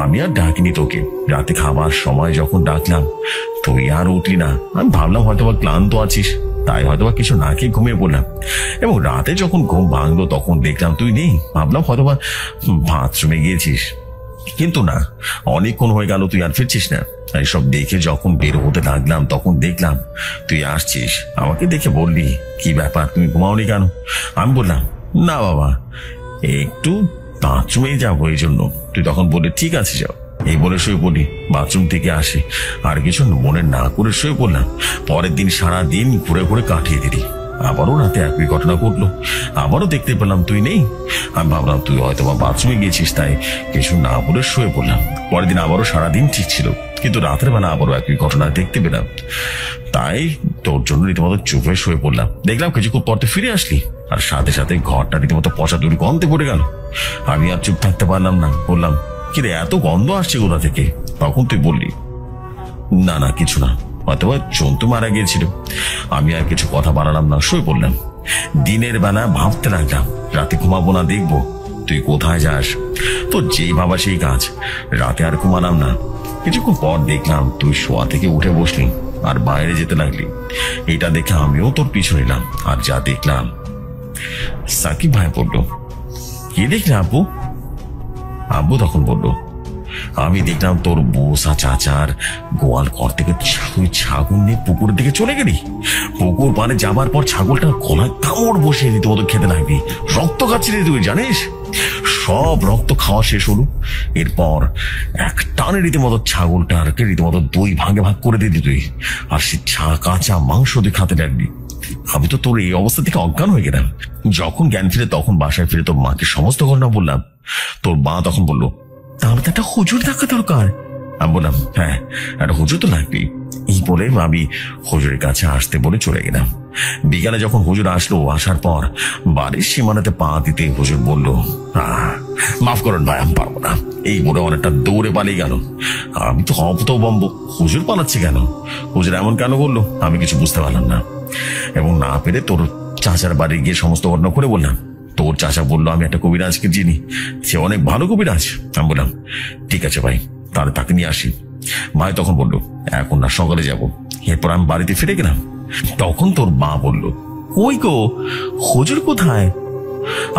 আমি আর ডাকিনি তোকে। রাতে খাবার সময় যখন ডাকলাম তুই আর উঠলি না। আমি ভাবলাম হয়তো বা ক্লান্ত আছিস, তাই হয়তো বা কিছু না খেয়ে ঘুমিয়ে পড়লাম। এবং রাতে যখন ঘুম ভাঙলো তখন দেখলাম তুই নেই। ভাবলাম হয়তো বা বাথরুমে গিয়েছিস, কিন্তু না, অনেকক্ষণ হয়ে গেল তুই আর ফিরছিস না। এইসব দেখে যখন বের হতে লাগলাম তখন দেখলাম তুই আসছিস। আমাকে দেখে বললি কি ব্যাপার, তুমি ঘুমাওনি কেন? আমি বললাম না বাবা, একটু বাথরুমে যাবো এই জন্য। তুই তখন বললি ঠিক আছে যাও। এই বলে শুয়ে পড়লি। বাথরুম থেকে আসি আর কিছু মনে না করে শুয়ে পড়লাম। পরের দিন সারা দিন ঘুরে ঘুরে কাটিয়ে দিলি। আবারও রাতে একই ঘটনা ঘটলো। আবারও দেখতে পেলাম তুই নেই। আমি ভাবলাম তুই হয়তো বা বাথরুমে গিয়েছিস, তাই কিছু না বলে শুয়ে পড়লাম। পরের দিন আবারও সারাদিন ঠিক ছিল, কিন্তু রাতের বেলা আবারও একই ঘটনা দেখতে পেলাম। তাই তোর জন্য রীতিমতো চুপ হয়ে শুয়ে পড়লাম। দেখলাম কিছুক্ষণ পর ফিরে আসলি আর সাথে সাথে ঘরটা রীতিমতো পচা দূর গন্ধে পড়ে গেল। আমি আর চুপ থাকতে পারলাম না, বললাম কিরে এত গন্ধ আসছে কোথা থেকে? তখন তুই বললি না না কিছু না, হয়তো জন্তু মারা গিয়েছিল। আমি আর কিছু কথা বাড়ালাম না, শুয়ে পড়লাম। দিনের বেলা ভাবতে লাগলাম রাতে ঘুমাবো না, দেখবো তুই কোথায় যাস। তো যেই ভাবা সেই কাজ। রাতে আর ঘুমালাম না। কিছুক্ষণ পর দেখলাম তুই শোয়া থেকে উঠে বসলি আর বাইরে যেতে লাগলি। এটা দেখে আমিও তোর পিছু নিলাম। আর যা দেখলাম, সাকিব ভাই বললো কি দেখলে আব্বু? আব্বু তখন বললো আমি দেখলাম তোর বৌসা চাচার গোয়াল ঘর থেকে তুই ছাগল নিয়ে পুকুরের দিকে চলে গেলি। পুকুর পাড়ে যাবার পর ছাগলটা গলায় কামড় বসিয়ে রীতিমতো খেতে লাগবি। রক্ত খাচ্ছিলি তুই, জানিস? সব রক্ত খাওয়া শেষ হলো। এরপর এক টানে রীতিমতো ছাগলটাকে রীতিমতো দুই ভাগে ভাগ করে দিলি তুই। আর সে কাঁচা মাংস তুই খাতে লাগলি। আমি তো তোর এই অবস্থা থেকে অজ্ঞান হয়ে গেলাম। যখন জ্ঞান ফিরে তখন বাসায় ফিরে তোর মাকে সমস্ত ঘটনা বললাম। তোর মা তখন বললো তাহলে তো একটা হুজুর থাকা দরকার। আমি বললাম হ্যাঁ, একটা হুজুর তো লাগবেই। এই বলে আমি হুজুরের কাছে আসতে বলে চলে গেলাম। বিকালে যখন হুজুর আসলো, আসার পর বাড়ির সীমানাতে পা দিতে হুজুর বলল মাফ করুন ভাই, আমি পারবো না। এই বলে অনেকটা দৌড়ে পালিয়ে গেল। আমি তো হতভম্ব, হুজুর পালাচ্ছে কেন? হুজুর এমন কেন বললো? আমি কিছু বুঝতে পারলাম না এবং না পেরে তোর চাচার বাড়ি গিয়ে সমস্ত ঘটনা করে বললাম। তোর চাচা বললো আমি একটা কবিরাজকে চিনি, সে অনেক ভালো কবিরাজ। আমি বললাম ঠিক আছে ভাই, তাহলে তাকে নিয়ে আসি। ভাই তখন বললো এখন না, সকালে যাব। এরপর আমি বাড়িতে ফিরে গেলাম। তখন তোর মা বলল কই গো, হুজুর কোথায়?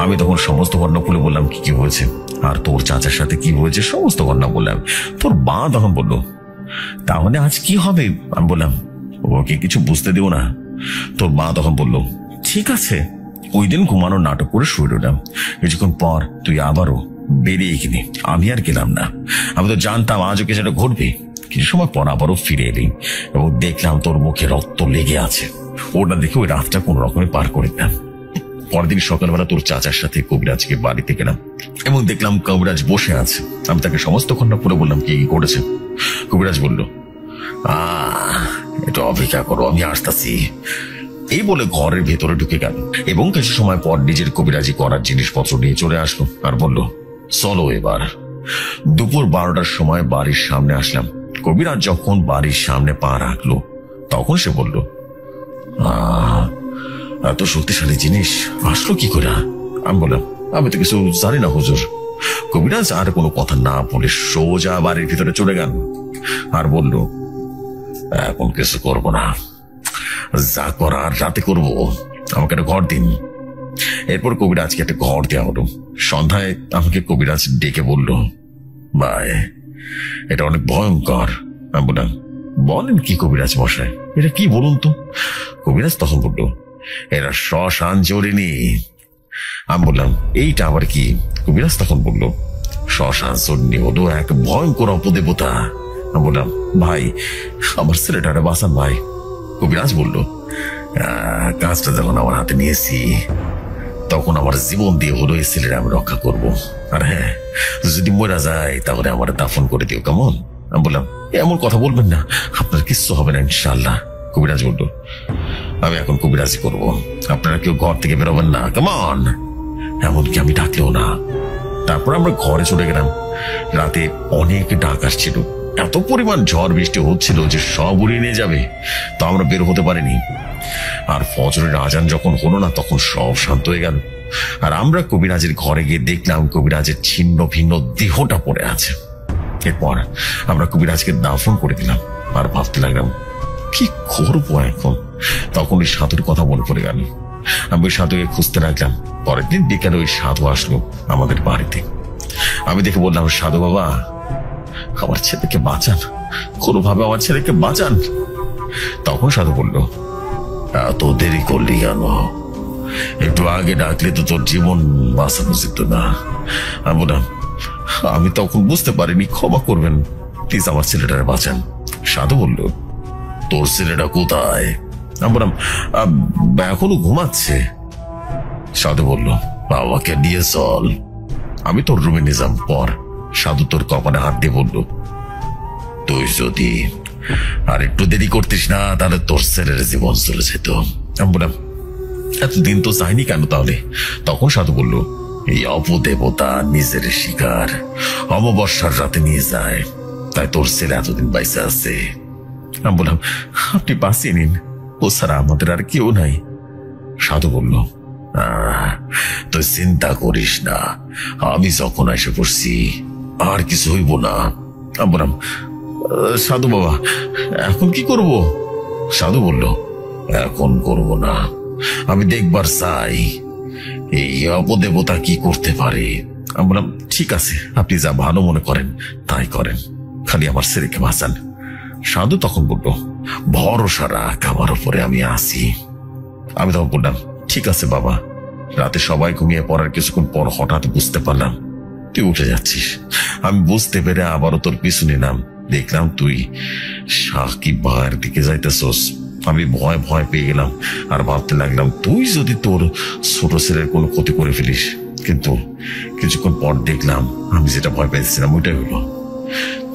আমি তখন সমস্ত ঘটনা খুলে বললাম কি কি হয়েছে আর তোর চাচার সাথে কি হয়েছে সমস্ত ঘটনা বললাম। তোর মা তখন বলল তাহলে আজ কি হবে? আমি বললাম ওকে কিছু বুঝতে দেবো না। তোর মা তখন বলল ঠিক আছে। ওই দিন ঘুমানোর নাটক করে শুয়ে রইলাম। কিছুক্ষণ পর তুই আবারও বেরিয়ে গেলি। আমি আর গেলাম না। আমি তো জানতাম আজও কিছুটা ঘটবে। কিছু সময় পর আবারও ফিরে এলি এবং দেখলাম তোর মুখে রক্ত লেগে আছে। ওটা দেখে ওই রাতটা কোন রকমে পার করে দিলাম। পরের দিন সকালবেলা তোর চাচার সাথে কবিরাজকে বাড়িতে গেলাম এবং দেখলাম কবিরাজ বসে আছে। আমি তাকে সমস্ত ঘটনা পড়ে বললাম কি করেছে। কবিরাজ বলল এটা অপেক্ষা করো, আমি আসতেছি। এই বলে ঘরের ভেতরে ঢুকে গেল এবং কিছু সময় পর নিজের কবিরাজি করার জিনিসপত্র নিয়ে চলে আসলো আর বলল চলো এবার। দুপুর 12টার সময় বাড়ির সামনে আসলাম। কবিরাজ যখন বাড়ির সামনে পা রাখলো তখন সে বলল এত শক্তিশালী জিনিস আসলো কি করে? আমি বললাম আমি তো কিছু জানি না হুজুর। কবিরাজ আর কোনো কথা না বলে সোজা বাড়ির ভিতরে চলে গেল আর বলল এখন কিছু করবো না, যা করার রাতে করবো, আমাকে একটা ঘর দিন। এরপর কবিরাজকে একটা ঘর দেওয়া হলো। সন্ধ্যায় আমাকে কবিরাজ ডেকে বলল ভাই এটা অনেক ভয়ঙ্কর। আমি বললাম বলেন কি কবিরাজ মশাই, এটা কি বলুন তো? কবিরাজ তখন বলল এরা শ্মশান চোরেনি। আমি বললাম এইটা আবার কি? কবিরাজ তখন বলল শ্মশান চোরনি হলো এক ভয়ঙ্কর অপদেবতা। আমি বললাম ভাই আমার ছেলেটারে বাঁচান ভাই। কবিরাজ বলল কাজটা যখন আমার হাতে নিয়েছি তখন আমার জীবন দিয়ে হলো এই ছেলের আমি রক্ষা করব। আর হ্যাঁ, যদি মরা যায় তাহলে আমার দাফন করে দিও, কেমন? আমি বললাম, এমন কথা বলবেন না, আপনার কিচ্ছু হবে না ইনশাল্লাহ। কবিরাজ বলল, আমি এখন কবিরাজি করব, আপনারা কেউ ঘর থেকে বেরোবেন না, কেমন? এমনকি আমি ডাকলেও না। তারপর আমরা ঘরে চলে গেলাম। রাতে অনেক ডাক আসছিল, এত পরিমাণ ঝড় বৃষ্টি হচ্ছিল যে সব উড়িয়ে নিয়ে যাবে, তো আমরা বের হতে পারিনি। আর ফজরের আজান যখন হলো না তখন সব শান্ত হয়ে গেল। আর আমরা কবিরাজের ঘরে গিয়ে দেখলাম কবিরাজের ছিন্ন ভিন্ন দেহটা পড়ে আছে। এরপর আমরা কবিরাজকে দাফন করে দিলাম আর ভাবতে লাগলাম কি করবো এখন। তখন ওই সাধুর কথা মনে পড়ে গেল। আমি ওই সাধুকে খুঁজতে লাগলাম। পরের দিন বিকালে ওই সাধু আসলো আমাদের বাড়িতে। আমি দেখে বললাম, সাধু বাবা, আমার ছেলেকে বাঁচান, কোনোভাবে আমার ছেলেকে বাঁচান। তখন সাধু বলল, এত দেরি করলি কেন? একটু আগে ডাকলে তো তোর জীবন বাঁচানো যেত না। আমি বললাম, আমি তখন বুঝতে পারিনি, ক্ষমা করবেন, প্লিজ আমার ছেলেটারে বাঁচান। সাধু বলল, তোর ছেলেটা কোথায়? আমি বললাম, এখনো ঘুমাচ্ছে। সাধু বলল, বাবাকে নিয়ে চল, আমি তোর রুমে নিজাম পর। সাধু তোর কপালে হাত দিয়ে বলল, তুই যদি আর একটু দেরি করতিস না তাহলে তোর ছেলের জীবন চলে যেত। আমি বললাম, এতদিন তো চাইনি কেন তাহলে? তখন সাধু বলল, এই অপদেবতা নিজের শিকার অমাবস্যার রাতে নিয়ে যায়, তাই তোর ছেলে এতদিন বাইসে আছে। আমি বললাম, আপনি বাঁচিয়ে নিন, ও ছাড়া আমাদের আর কেউ নাই। সাধু বলল, তুই চিন্তা করিস না, আমি যখন এসে পড়ছি আর কিছু হইব না। আমি বললাম, সাধু বাবা, এখন কি করব? সাধু বলল, এখন করব না, আমি দেখবার চাই এই অপদেবতা কি করতে পারে। আমি বললাম, ঠিক আছে, আপনি যা ভালো মনে করেন তাই করেন, খালি আমার ছেলেকে বাঁচান। সাধু তখন বলল, ভরসা রাখ আমার উপরে, আমি আসি। আমি তখন বললাম, ঠিক আছে বাবা। রাতে সবাই ঘুমিয়ে পড়ার কিছুক্ষণ পর হঠাৎ বুঝতে পারলাম তুই উঠে যাচ্ছিস। আমি বুঝতে পেরে আবারও তোর পিছু নিলাম। দেখলাম তুই সাকিব ভাইয়ের দিকে যাইতেছস। আমি ভয় ভয় পেয়ে গেলাম আর ভাবতে লাগলাম তুই যদি তোর ছোট ছেলের কোনো ক্ষতি করে ফেলিস। কিন্তু কিছুক্ষণ পর দেখলাম আমি যেটা ভয় পেয়েছিলাম ওইটাই হলো,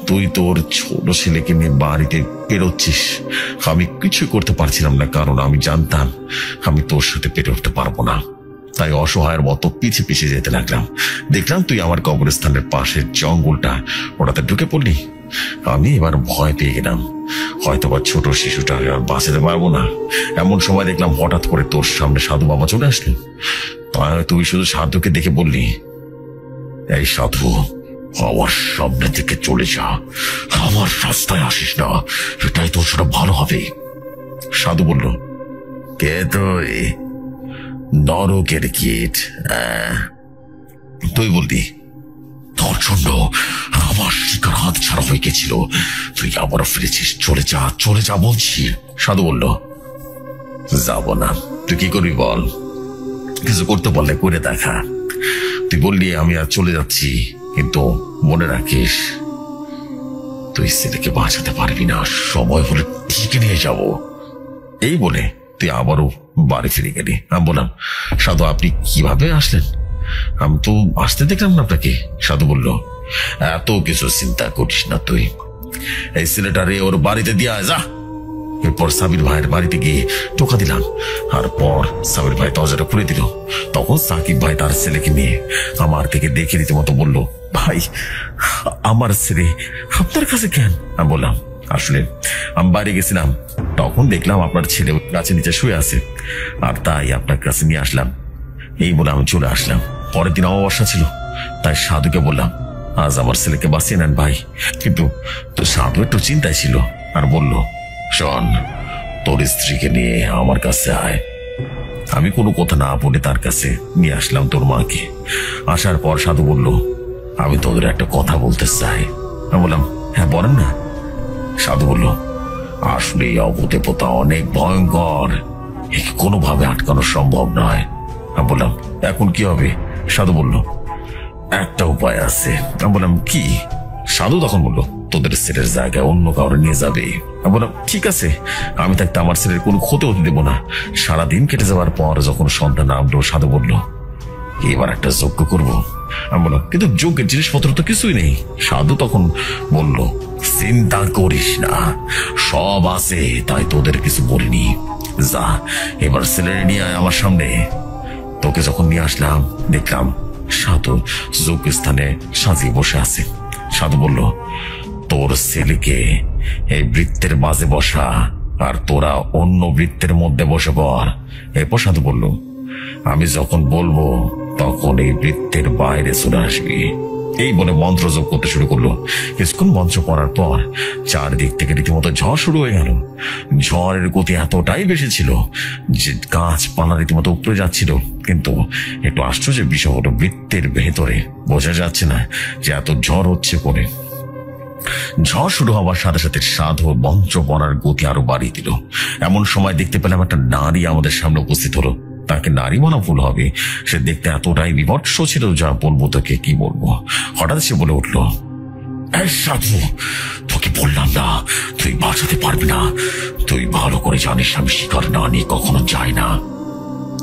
তুই তোর ছোট ছেলেকে নিয়ে বাড়িতে বেরোচ্ছিস। আমি কিছু করতে পারছিলাম না, কারণ আমি জানতাম আমি তোর সাথে পেরে উঠতে পারবো না। তাই অসহায়ের মতো পিছিয়ে পিছিয়ে যেতে লাগলাম। দেখলাম তুই আমার কবরস্থানের পাশের জঙ্গলটা ওটাতে ঢুকে পড়লি। আমি এবার ভয় পেয়ে গেলাম, হয়তো বা ছোট শিশুটা আর বাঁচাতে পারবো না। এমন সময় দেখলাম হঠাৎ করে তোর সামনে সাধু বাবা চলে আসলো। তুই শুধু সাধুকে দেখে বললি, এই সাধু, আমার সামনে থেকে চলে যা, আমার রাস্তায় আসিস না, এটাই তোর সাথে ভালো হবে। সাধু বলল, কে তুই? নরকের কীট। তুই বললি, তোর জন্য আমার শিকার হাত ছাড়া হয়ে গেছিল, তুই আবারও ফিরেছিস, চলে যা, চলে যা বলছি। সাধু বলল, যাব না। তুই কি করবি বল, কিছু করতে পারলে করে দেখা। তুই বললি আমি আর চলে যাচ্ছি, কিন্তু মনে রাখিস তুই ছেলেকে বাঁচাতে পারবি না, সময় হলে ঠিক নিয়ে যাব। এই বলে তুই আবারও বাড়ি ফিরে গেলি। আমি বললাম, সাধু আপনি কিভাবে আসলেন? আমি তো আসতে দেখলাম না আপনাকে। সাধু বলল, এত কিছু চিন্তা করিস না, তুই এই ছেলেটারে ওর বাড়িতে দিয়ে যা। এরপর সাবির ভাইয়ের বাড়িতে গিয়ে টোকা দিলাম, আর পর সাবির ভাই দরজাটা খুলে দিল। তখন সাকিব ভাই তার ছেলেকে নিয়ে আমার থেকে দেখে রীতিমতো বলল, ভাই আমার ছেলে আপনার কাছে কেন? আমি বললাম, আসলে আমি বাইরে গেছিলাম, তখন দেখলাম আপনার ছেলে গাছের নিচে শুয়ে আছে, আর তাই আপনার কাছে নিয়ে আসলাম। এই বলে আমি চলে আসলাম। পরের দিন অমাবস্যা ছিল, তাই সাধুকে বললাম, আজ আমার ছেলেকে বাঁচিয়ে নেন ভাই। কিন্তু তো সাধু একটু চিন্তায় ছিল আর বলল, শোন, তোর স্ত্রীকে নিয়ে আমার কাছে আয়। আমি কোনো কথা না বলে তার কাছে নিয়ে আসলাম তোর মাকে। আসার পর সাধু বলল, আমি তোদের একটা কথা বলতে চাই। আমি বললাম, হ্যাঁ বলেন না। সাধু বলল, আসলে এই অবদেবতা অনেক ভয়ঙ্কর, একে কোনোভাবে আটকানো সম্ভব নয়। আমি বললাম, এখন কি হবে? সাধু বলল, একটা উপায় আছে। আমি বললাম, কি? সাধু তখন বলল, তোদের ছেলের জায়গায় অন্য কাউরে নিয়ে যাবে। আমি বললাম ঠিক আছে, আমি থাকতে আমার ছেলের কোনো ক্ষতি হতে দেবো না। সারাদিন কেটে যাওয়ার পর যখন সন্ধ্যা নামলো, সাধু বলল এবার একটা যজ্ঞ করবো। আমি বললাম কিন্তু যজ্ঞের জিনিসপত্র তো কিছুই নেই। সাধু তখন বলল চিন্তা করিস না, সব আছে, তাই তোদের কিছু বলিনি। যা এবার ছেলে নিয়ে আয় আমার সামনে। তোকে যখন নিয়ে আসলাম দেখলাম সাধু যজ্ঞ স্থানে সাজিয়ে বসে আছে। সাধু বলল তোর ছেলেকে এই বৃত্তের মাঝে বসা, আর তোরা অন্য বৃত্তের মধ্যে বসে পড়। এরপর সাধু বলল আমি যখন বলবো তখন এই বৃত্তের বাইরে চলে আসবি। এই বলে মন্ত্র যোগ করতে শুরু করলো। কিছুক্ষণ মন্ত্র পড়ার পর চারদিক থেকে রীতিমতো ঝড় শুরু হয়ে গেল। ঝড়ের গতি এতটাই বেশি ছিল যে গাছপালা রীতিমতো উপরে যাচ্ছিল। কিন্তু একটু আশ্চর্যের বিষয় হলো বৃত্তের ভেতরে বোঝা যাচ্ছে না যে এত ঝড় হচ্ছে পরে। ঝড় শুরু হওয়ার সাথে সাথে সাধু মন্ত্র পড়ার গতি আরো বাড়িয়ে দিল। এমন সময় দেখতে পেলাম একটা নারী আমাদের সামনে উপস্থিত হলো। তাকে নারী বলা ভুল হবে, সে দেখতে এতটাই বিভৎস ছিল যা বলবো তোকে কি বলবো। হঠাৎ সে বলে উঠলো সাধু, তোকে বললাম না তুই বাঁচাতে পারবি না। তুই ভালো করে জানিস আমি শিকার না নিয়ে কখনো যাই না,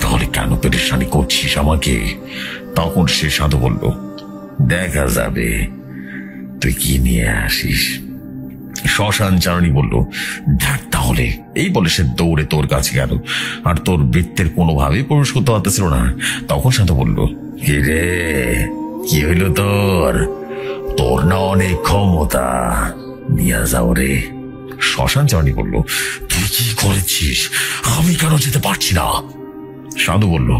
তাহলে কেন পেরেশানি করছিস আমাকে? তখন সে সাধু বলল দেখা যাবে তুই কি নিয়ে আসিস। শ্মশান চারণী বলল দেখ তাহলে। এই বলে সে দৌড়ে তোর কাছে গেল, আর তোর বৃত্তের কোনোভাবেই প্রবেশ করতে পারতেছিল না। তখন সাধু বলল কি রে, কি হইল তোর? তোর না অনেক ক্ষমতা, নিয়ে যাও রে। শ্মশান চারণী বলল তুই কি করেছিস, আমি কেন যেতে পারছি না? সাধু বলল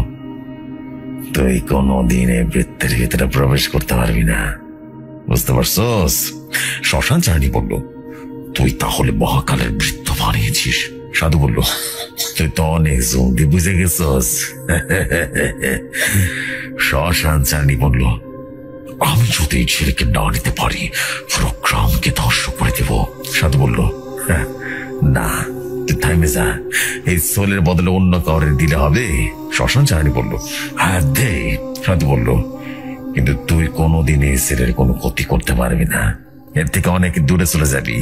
তুই কোনদিন এই বৃত্তের ভিতরে প্রবেশ করতে পারবি না, বুঝতে পারছস? শ্মশান চারণী বলল তুই তাহলে মহাকালের বৃত্ত বানিয়েছিস। সাধু বলল তুই তো অনেক জলদি বুঝে গেছস। শ্মশান চারণী বলল আমি যদি এই ছেলেকে না নিতে পারি পুরো গ্রামকে ধ্বংস করে দেব। সাধু বলল না, তুই থামে যা, এই সোলের বদলে অন্য কাউরে দিলে হবে। শ্মশান চারণী বলল হ্যাঁ দে। সাধু বলল কিন্তু তুই কোনোদিন এই ছেলের কোনো ক্ষতি করতে পারবি না, এর থেকে অনেক দূরে চলে যাবি।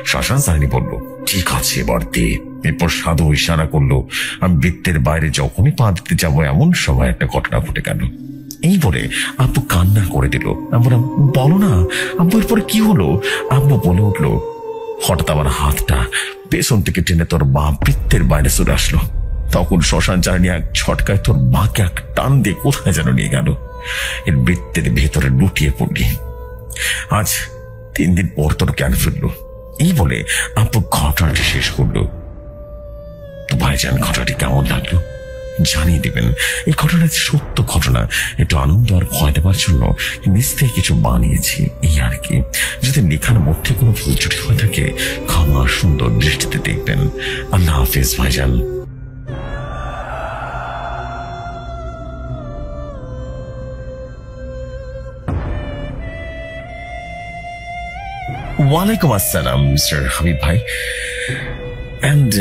শ্মশান চারণী বলল ঠিক আছে এবার দে। এরপর সাধু ইশারা করলো আমি বৃত্তের বাইরে যখনই পা দিতে যাবো এমন সময় একটা ঘটনা ঘটে গেল। এই বলে আব্বু কান্না করে দিল। আমি বললাম বলো না আব্বু এরপরে কি হলো? আব্বু বলে উঠলো হঠাৎ আমার হাতটা পেছন থেকে টেনে তোর মা বৃত্তের বাইরে চলে আসলো। তখন শ্মশান চারণী এক ছটকায় তোর মাকে এক টান দিয়ে কোথায় যেন নিয়ে গেল। এর বৃত্তের ভেতরে লুটিয়ে পড়লি। আজ 3 দিন পর তোর জ্ঞান ফিরলো। এই বলে আব্বু ঘটনাটি শেষ করলো। তো ভাইজান ঘটনাটি কেমন লাগলো জানিয়ে দিবেন। এই ঘটনা সত্য ঘটনা, একটু আনন্দ আর ভয় দেওয়ার জন্য নিজ থেকে কিছু বানিয়েছি, এই আর কি। যদি লেখার মধ্যে কোনো ভুল ত্রুটি হয়ে থাকে ক্ষমা সুন্দর দৃষ্টিতে দেখবেন। আল্লাহ হাফেজ ভাইজান। Walaikum assalam, Mr. Habib Bhai. And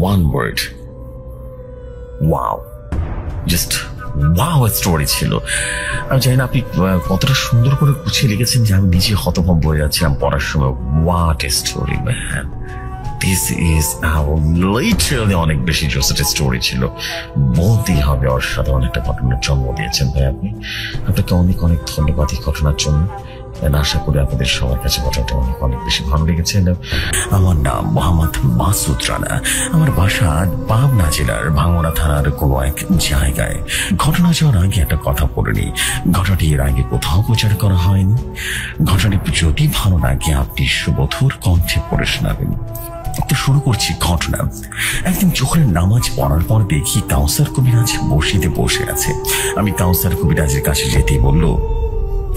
one word. Wow. Just wow story ছিল। আমি জানি না আপনি কতটা সুন্দর করে গুছিয়ে লিখেছেন যে আমি নিজে হতভম্ব হয়ে যাচ্ছিলাম পড়ার সময়। What a story, man. This is literally অনেক বেশি জোস একটা স্টোরি ছিল, বলতেই হবে। অসাধারণ একটা ঘটনার জন্ম দিয়েছেন ভাই আপনি। আপনাকে অনেক অনেক ধন্যবাদ এই ঘটনার জন্য। আশা করি আপনাদের সবার কাছে ঘটনাটা অনেক অনেক বেশি ভালো লেগেছে। আমার নাম মোহাম্মদ মাসুদ রানা। আমার বাসা পাবনা জেলার ভাঙ্গড়া থানার কোনো এক জায়গায়। ঘটনা যাওয়ার আগে একটা কথা বলে নিই, ঘটনাটি এর আগে কোথাও প্রচার করা হয়নি। ঘটনাটি যদি ভালো লাগে আপনি সুমধুর কণ্ঠে পড়ে শোনাবেন। তো শুরু করছি ঘটনা। একদিন জোহরের নামাজ পড়ার পর দেখি কাউসার কবিরাজ বসিতে বসে আছে। আমি কাউসার কবিরাজের কাছে যেতেই বলল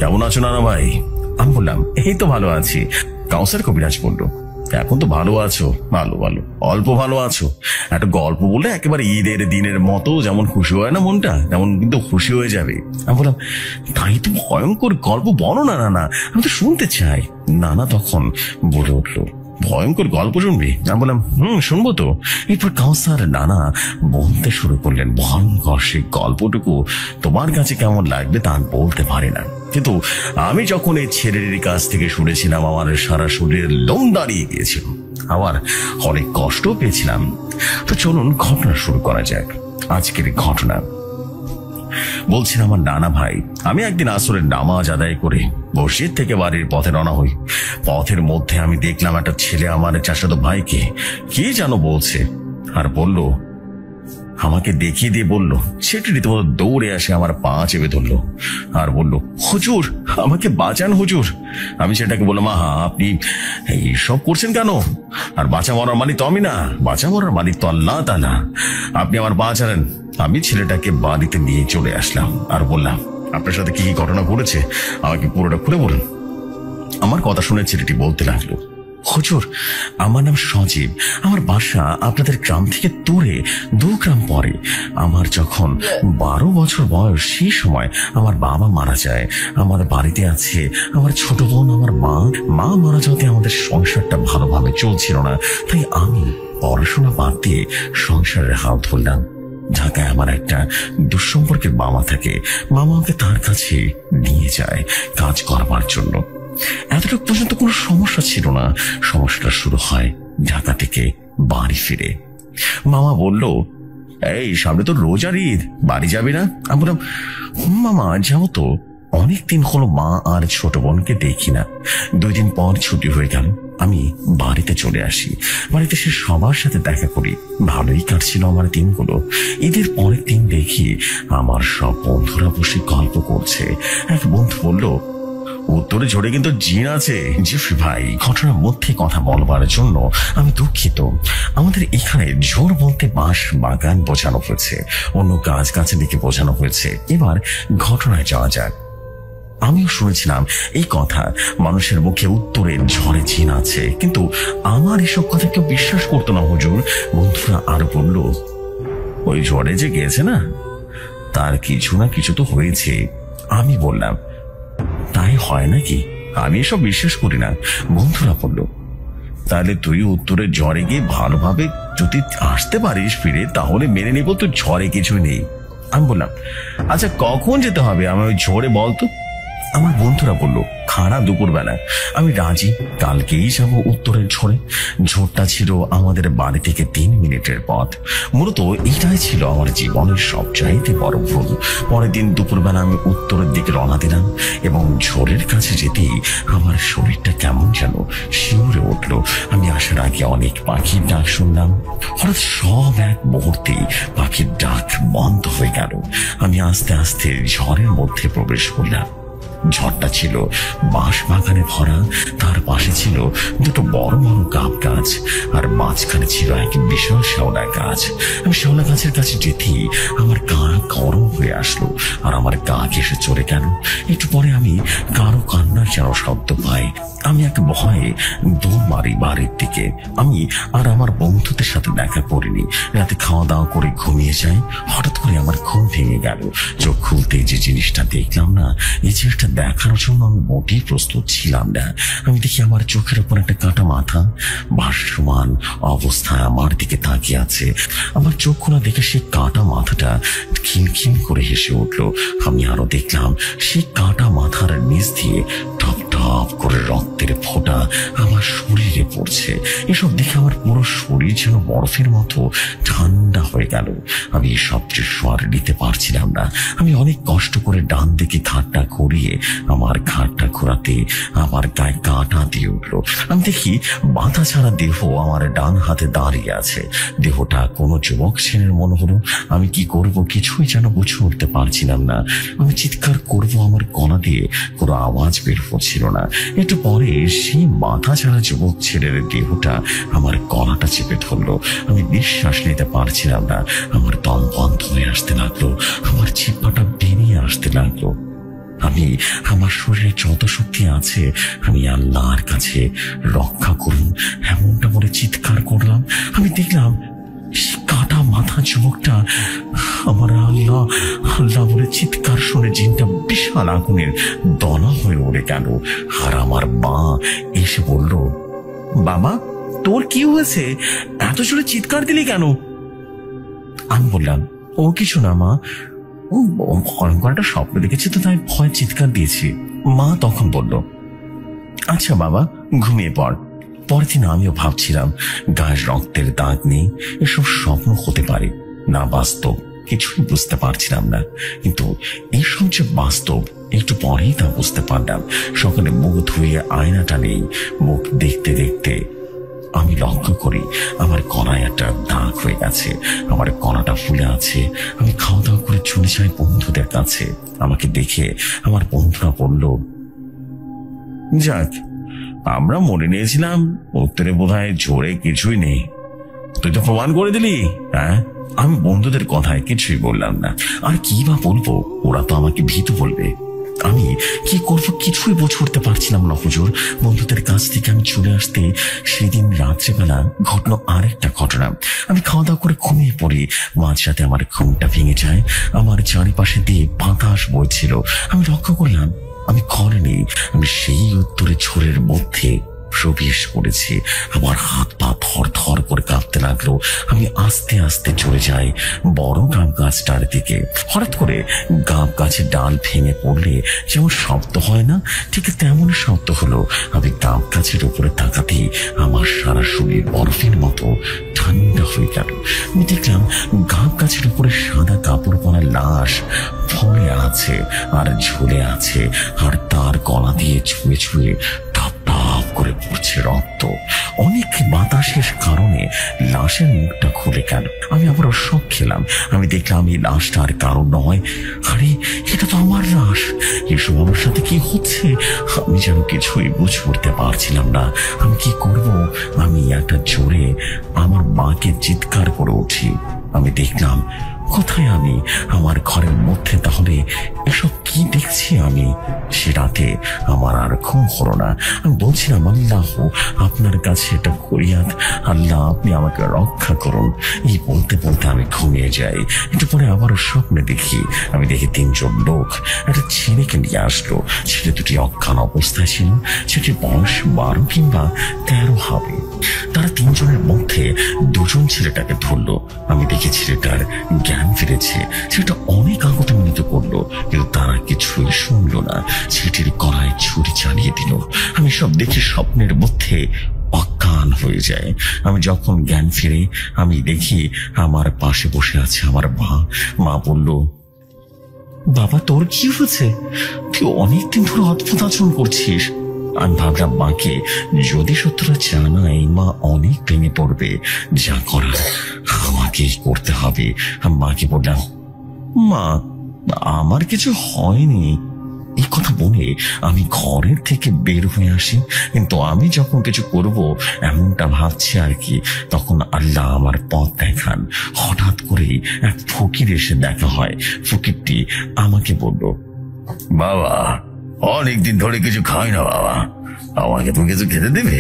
কেমন আছো নানা ভাই? আমি বললাম এই তো ভালো আছি। কাউসার কবিরাজ বলল এখন তো ভালো আছো, ভালো ভালো অল্প ভালো আছো। একটা গল্প বলে একেবারে ঈদের দিনের মতো যেমন খুশি হয় না মনটা, তেমন কিন্তু খুশি হয়ে যাবে। আমি বললাম তাই তো ভয়ঙ্কর গল্প বলো না নানা, আমি তো শুনতে চাই। নানা তখন বলে উঠলো ভয়ঙ্কর গল্প শুনবি? আমি বললাম শুনবো তো। এরপর কাউসার নানা বলতে শুরু করলেন ভয়ঙ্কর সেই গল্পটুকু তোমার কাছে কেমন লাগবে তা বলতে পারি না, কিন্তু আমি যখন এই ছেলের কাছ থেকে শুনেছিলাম আমার সারা শরীরের লোম দাঁড়িয়ে গিয়েছিল, আবার অনেক কষ্ট পেয়েছিলাম। তো চলুন ঘটনা শুরু করা যাক। আজকের ঘটনা বলছেন আমার নানা ভাই, আমি একদিন আসরের নামাজ আদায় করে মসজিদ থেকে বাড়ির পথে রওনা হই। পথের মধ্যে আমি দেখলাম একটা ছেলে আমার চাচাতো ভাইকে কি যেন বলছে, আর বলল, আমাকে দেখিয়ে দিয়ে বলল, সেটি রীতিমতো দৌড়ে আসে আমার পা চেপে ধরলো আর বলল, হুজুর আমাকে বাঁচান হুজুর। আমি সেটাকে বললাম, আপনি এইসব করছেন কেন? আর বাঁচা মরার মালিক তো আমি না, বাঁচা মরার মালিক তো আল্লাহ তাআলা, আপনি আমার বাঁচালেন। আমি ছেলেটাকে বাড়িতে নিয়ে চলে আসলাম আর বললাম, আপনার সাথে কি কি ঘটনা ঘটেছে আমাকে পুরোটা খুলে বলুন। আমার কথা শুনে ছেলেটি বলতে লাগলো, হুজুর আমার নাম সজীব, আমার বাসা আপনাদের গ্রাম থেকে দূরে 2 গ্রাম পরে। আমার যখন 12 বছর বয়স, সেই সময় আমার বাবা মারা যায়। আমাদের বাড়িতে আছে আমার ছোট বোন, আমার মা মারা যাওয়াতে আমাদের সংসারটা ভালোভাবে চলছিল না, তাই আমি পড়াশোনা বাদ দিয়ে সংসারের হাল ধরলাম। ঢাকায় আমার একটা দুঃসম্পর্কের মামা থাকে, মামা আমাকে তার কাছে নিয়ে যায় কাজ করবার জন্য। এতটুকু পর্যন্ত কোনো সমস্যা ছিল না। সমস্যাটা শুরু হয় ঢাকা থেকে বাড়ি ফিরে। মামা বলল, এই সামনে তো রোজার ঈদ, বাড়ি যাবি না? আমি বললাম, মামা যাবো তো, অনেকদিন হলো মা আর ছোট বোনকে দেখি না। 2 দিন পর ছুটি হয়ে গেল, আমি বাড়িতে চলে আসি। বাড়িতে সে সবার সাথে দেখা করি, ভালোই কাটছিল আমার দিনগুলো। ঈদের পরের দিন দেখি আমার সব বন্ধুরা বসে গল্প করছে। এক বন্ধু বলল, উত্তরে ঝড়ে কিন্তু জিন আছে। জিফরি ভাই, ঘটনার মধ্যে কথা বলবার জন্য আমি দুঃখিত। আমাদের এখানে ঝড় বলতে বাঁশ বাগান বোঝানো হয়েছে, অন্য গাছ গাছালিকে বোঝানো হয়েছে। এবার ঘটনায় যাওয়া যাক। আমিও শুনেছিলাম এই কথা, মানুষের মুখে উত্তরে ঝড়ে জিন আছে, কিন্তু আমার এসব কথা কেউ বিশ্বাস করতো না হুজুর। বন্ধুরা আরো বলল, ওই ঝড়ে যে গেছে না, তার কিছু না কিছু তো হয়েছে। আমি বললাম, তাই হয় নাকি? আমি এসব বিশ্বাস করি না। বন্ধুরা বলল, তাহলে তুই উত্তরের ঝড়ে গিয়ে ভালোভাবে যদি আসতে পারিস ফিরে, তাহলে মেনে নেব তো ঝড়ে কিছুই নেই। আমি বললাম, আচ্ছা কখন যেতে হবে আমি ওই ঝড়ে বলতো? আমার বন্ধুরা বলল, খাড়া দুপুরবেলা। আমি রাজি, কালকেই যাবো উত্তরের ঝড়ে। ঝড়টা ছিল আমাদের বাড়ি থেকে 3 মিনিটের পথ। মূলত এটাই ছিল আমার জীবনের সবচাইতে বড় ভুল। পরের দিন দুপুরবেলা আমি উত্তরের দিকে রওনা দিলাম এবং ঝড়ের কাছে যেতেই আমার শরীরটা কেমন যেন শিউরে উঠলো। আমি আসার আগে অনেক পাখির ডাক শুনলাম। হঠাৎ সব এক মুহূর্তে পাখির ডাক বন্ধ হয়ে গেল। আমি আস্তে আস্তে ঝড়ের মধ্যে প্রবেশ করলাম। ঝড়টা ছিল বাঁশ বাগানে ভরা, তার পাশে ছিল 2 বড় বড় গাব গাছ, আর মাঝখানে ছিল এক বিশাল শেওলা গাছ। আমি শেওলা গাছের কাছে যেতেই আমার গা গরম হয়ে আসলো আর আমার গা ঘেঁষে চলে গেল। একটু পরে আমি কারো কান্নার যেন শব্দ পাই। আমি এক ভয়ে দৌড় মারি বাড়ির দিকে। আমি আর আমার বন্ধুদের সাথে দেখা করিনি, রাতে খাওয়া দাওয়া করে ঘুমিয়ে যাই। হঠাৎ করে আমার ঘুম ভেঙে গেল। চোখ খুলতে যে জিনিসটা দেখলাম না, এই জিনিসটা দেখার জন্য আমি মোটেই প্রস্তুত ছিলাম না। আমি দেখি আমার চোখের উপর একটা কাটা মাথা ভাসমান অবস্থায় আমার দিকে তাকিয়ে আছে। আমার চোখ খোলা দেখে সেই কাটা মাথাটা খিলখিল করে হেসে উঠলো। আমি আরো দেখলাম সেই কাটা মাথার নিচ দিয়ে টপ টপ করে রক্তের ফোঁটা আমার শরীরে পড়ছে। এসব দেখে আমার পুরো শরীর যেন বরফের মতো ঠান্ডা হয়ে গেল। আমি এসব দৃশ্য আর নিতে পারছিলাম না। আমি অনেক কষ্ট করে ডান দিকে ঘাটটা ঘুরিয়ে আমার ঘাটটা ঘোরাতে আমার গায়ে কাঁটা দিয়ে উঠলো। আমি দেখি বাঁধা ছাড়া দেহ আমার ডান হাতে দাঁড়িয়ে আছে। দেহটা কোনো যুবক ছেলের মনে হলো। আমি কি করব কিছুই যেন বুঝে উঠতে পারছিলাম না। আমি চিৎকার করব, আমার গলা দিয়ে কোনো আওয়াজ বের হচ্ছিল না। একটু পরে সেই মাথা ছাড়া যুবক ছেলের দেহটা আমার গলাটা চেপে ধরলো। আমি নিঃশ্বাস নিতে পারছিলাম না। আমার দম বন্ধ হয়ে আসতে লাগলো, আমার চিপাটা বেরিয়ে আসতে লাগলো। আমি আমার শরীরে যত শক্তি আছে আমি আল্লাহর কাছে রক্ষা করুন এমনটা বলে চিৎকার করলাম। আমি দেখলাম কাটা মাথা যুবকটা আমার আল্লাহ আল্লাহ বলে চিৎকার শুনে জিনটা বিশাল আগুনের দলা হয়ে উড়ে গেল। আর আমার মা এসে বলল, বাবা তোর কি হয়েছে? এত জোরে চিৎকার দিলি কেন? আমি বললাম, ও কিছু না মা, ও ভয়ঙ্কর একটা স্বপ্ন দেখেছি তো তাই ভয় চিৎকার দিয়েছি। মা তখন বলল, আচ্ছা বাবা, ঘুমিয়ে পড়। পরের দিন আমিও ভাবছিলাম গায়ের রক্তের দাগ নেই, এসব স্বপ্ন হতে পারে না বাস্তব, কিছুই বুঝতে পারছিলাম না। কিন্তু এসব যে বাস্তব একটু পরেই তা বুঝতে পারলাম। সকালে মুখ ধুয়ে আয়নাটা নেই, মুখ দেখতে দেখতে আমি লক্ষ্য করি আমার কড়ায় একটা দাগ হয়ে গেছে, আমার কড়াটা ফুলে আছে। আমি খাওয়া দাওয়া করে চলে যাই বন্ধুদের কাছে। আমাকে দেখে আমার বন্ধুরা বলল, যাক, আমরা মনে নিয়েছিলাম উত্তরে বোধহয় জোরে কিছুই নেই, তুই তো প্রমাণ করে দিলি। হ্যাঁ, আমি বন্ধুদের কথায় কিছুই বললাম না। আর কি বা বলবো, ওরা তো আমাকে ভীতু বলবে। আমি কি করব কিছুই বুঝে উঠতে পারছিলাম না হুজুর। বন্ধুদের কাছ থেকে আমি চলে আসতে সেদিন রাত্রেবেলা ঘটলো আরেকটা ঘটনা। আমি খাওয়া দাওয়া করে ঘুমিয়ে পড়ি, মাঝরাতে আমার ঘুমটা ভেঙে যায়। আমার চারিপাশে দিয়ে বাতাস বইছিল। আমি লক্ষ্য করলাম আমি ঘরে নেই, আমি সেই উত্তরে ঝড়ের মধ্যে প্রবেশ করেছি। আমার হাত পা থর থর করে কাঁপতে লাগলো। আমি আস্তে আস্তে চলে যাই বড় গাব গাছটার দিকে। হঠাৎ করে গাব গাছের ডাল ভেঙে পড়লে যেমন শব্দ হয় না, ঠিক তেমন শব্দ হলো। আমি গাব গাছের উপরে তাকাতেই আমার সারা শরীর বরফের মতো ঠান্ডা হয়ে গেল। আমি দেখলাম গাব গাছের উপরে সাদা কাপড় পরা লাশ ফলে আছে আর ঝুলে আছে, আর তার গলা দিয়ে ছুঁয়ে ছুঁয়ে টপ টপ করে পড়ছে রক্ত। অনেক বাতাসের কারণে লাশের মুখটা খুলে গেল। আমি আবার শক খেলাম। আমি দেখলাম এই লাশটা আর কারো নয়। আরে, এটা তো আমার লাশ। এসব আমার সাথে কি হচ্ছে? আমি যেন কিছুই বুঝে উঠতে পারছিলাম না। আমি কি করব? আমি একটা জোরে আমার মাকে চিৎকার করে উঠি। আমি দেখলাম কোথায় আমি? আমার ঘরের মধ্যে। তাহলে এসব কি দেখছি আমি? সে রাতে আমার আর ঘুম হলো না। আমি বলছিলাম, আল্লাহ, আপনার কাছে এটা ফরিয়াদ, আল্লাহ আপনি আমাকে রক্ষা করুন। এই বলতে বলতে আমি ঘুমিয়ে যাই। একটু পরে আবারও স্বপ্নে দেখি। আমি দেখি 3 জন লোক একটা ছেলেকে নিয়ে আসলো। ছেলে দুটি অজ্ঞান অবস্থায় ছিল। ছেলেটির বয়স 12 কিংবা 13 হবে। তারা 3 জনের মধ্যে 2 জন ছেলেটাকে ধরলো। আমি দেখি ছেলেটার জ্ঞান ফিরেছে। ছেলেটা অনেক আগত মিলিত করলো, কিন্তু তারা কিছুই শুনলো না। ছেলেটির গলায় ছুরি চালিয়ে দিল। আমি সব দেখি স্বপ্নের মধ্যে অজ্ঞান হয়ে যায়। আমি যখন জ্ঞান ফিরে আমি দেখি আমার পাশে বসে আছে আমার মা। মা বলল, বাবা, তোর কি হয়েছে? তুই অনেকদিন ধরে অদ্ভুত আচরণ করছিস। আমি ভাবলাম মাকে যদি সত্যটা জানাই মা অনেক ভেঙে পড়বে। যা করার আমাকেই করতে হবে। মাকে বললাম, মা, আমার কিছু হয়নি। এই কথা বলে আমি ঘরের থেকে বের হয়ে আসি। কিন্তু আমি যখন কিছু করব এমনটা ভাবছি আর কি, তখন আল্লাহ আমার পথ দেখান। হঠাৎ করেই এক ফকির এসে দেখা হয়। ফকিরটি আমাকে বলল, বাবা, অনেকদিন ধরে কিছু খাই না বাবা, আমাকে তুমি কিছু খেতে দেবে?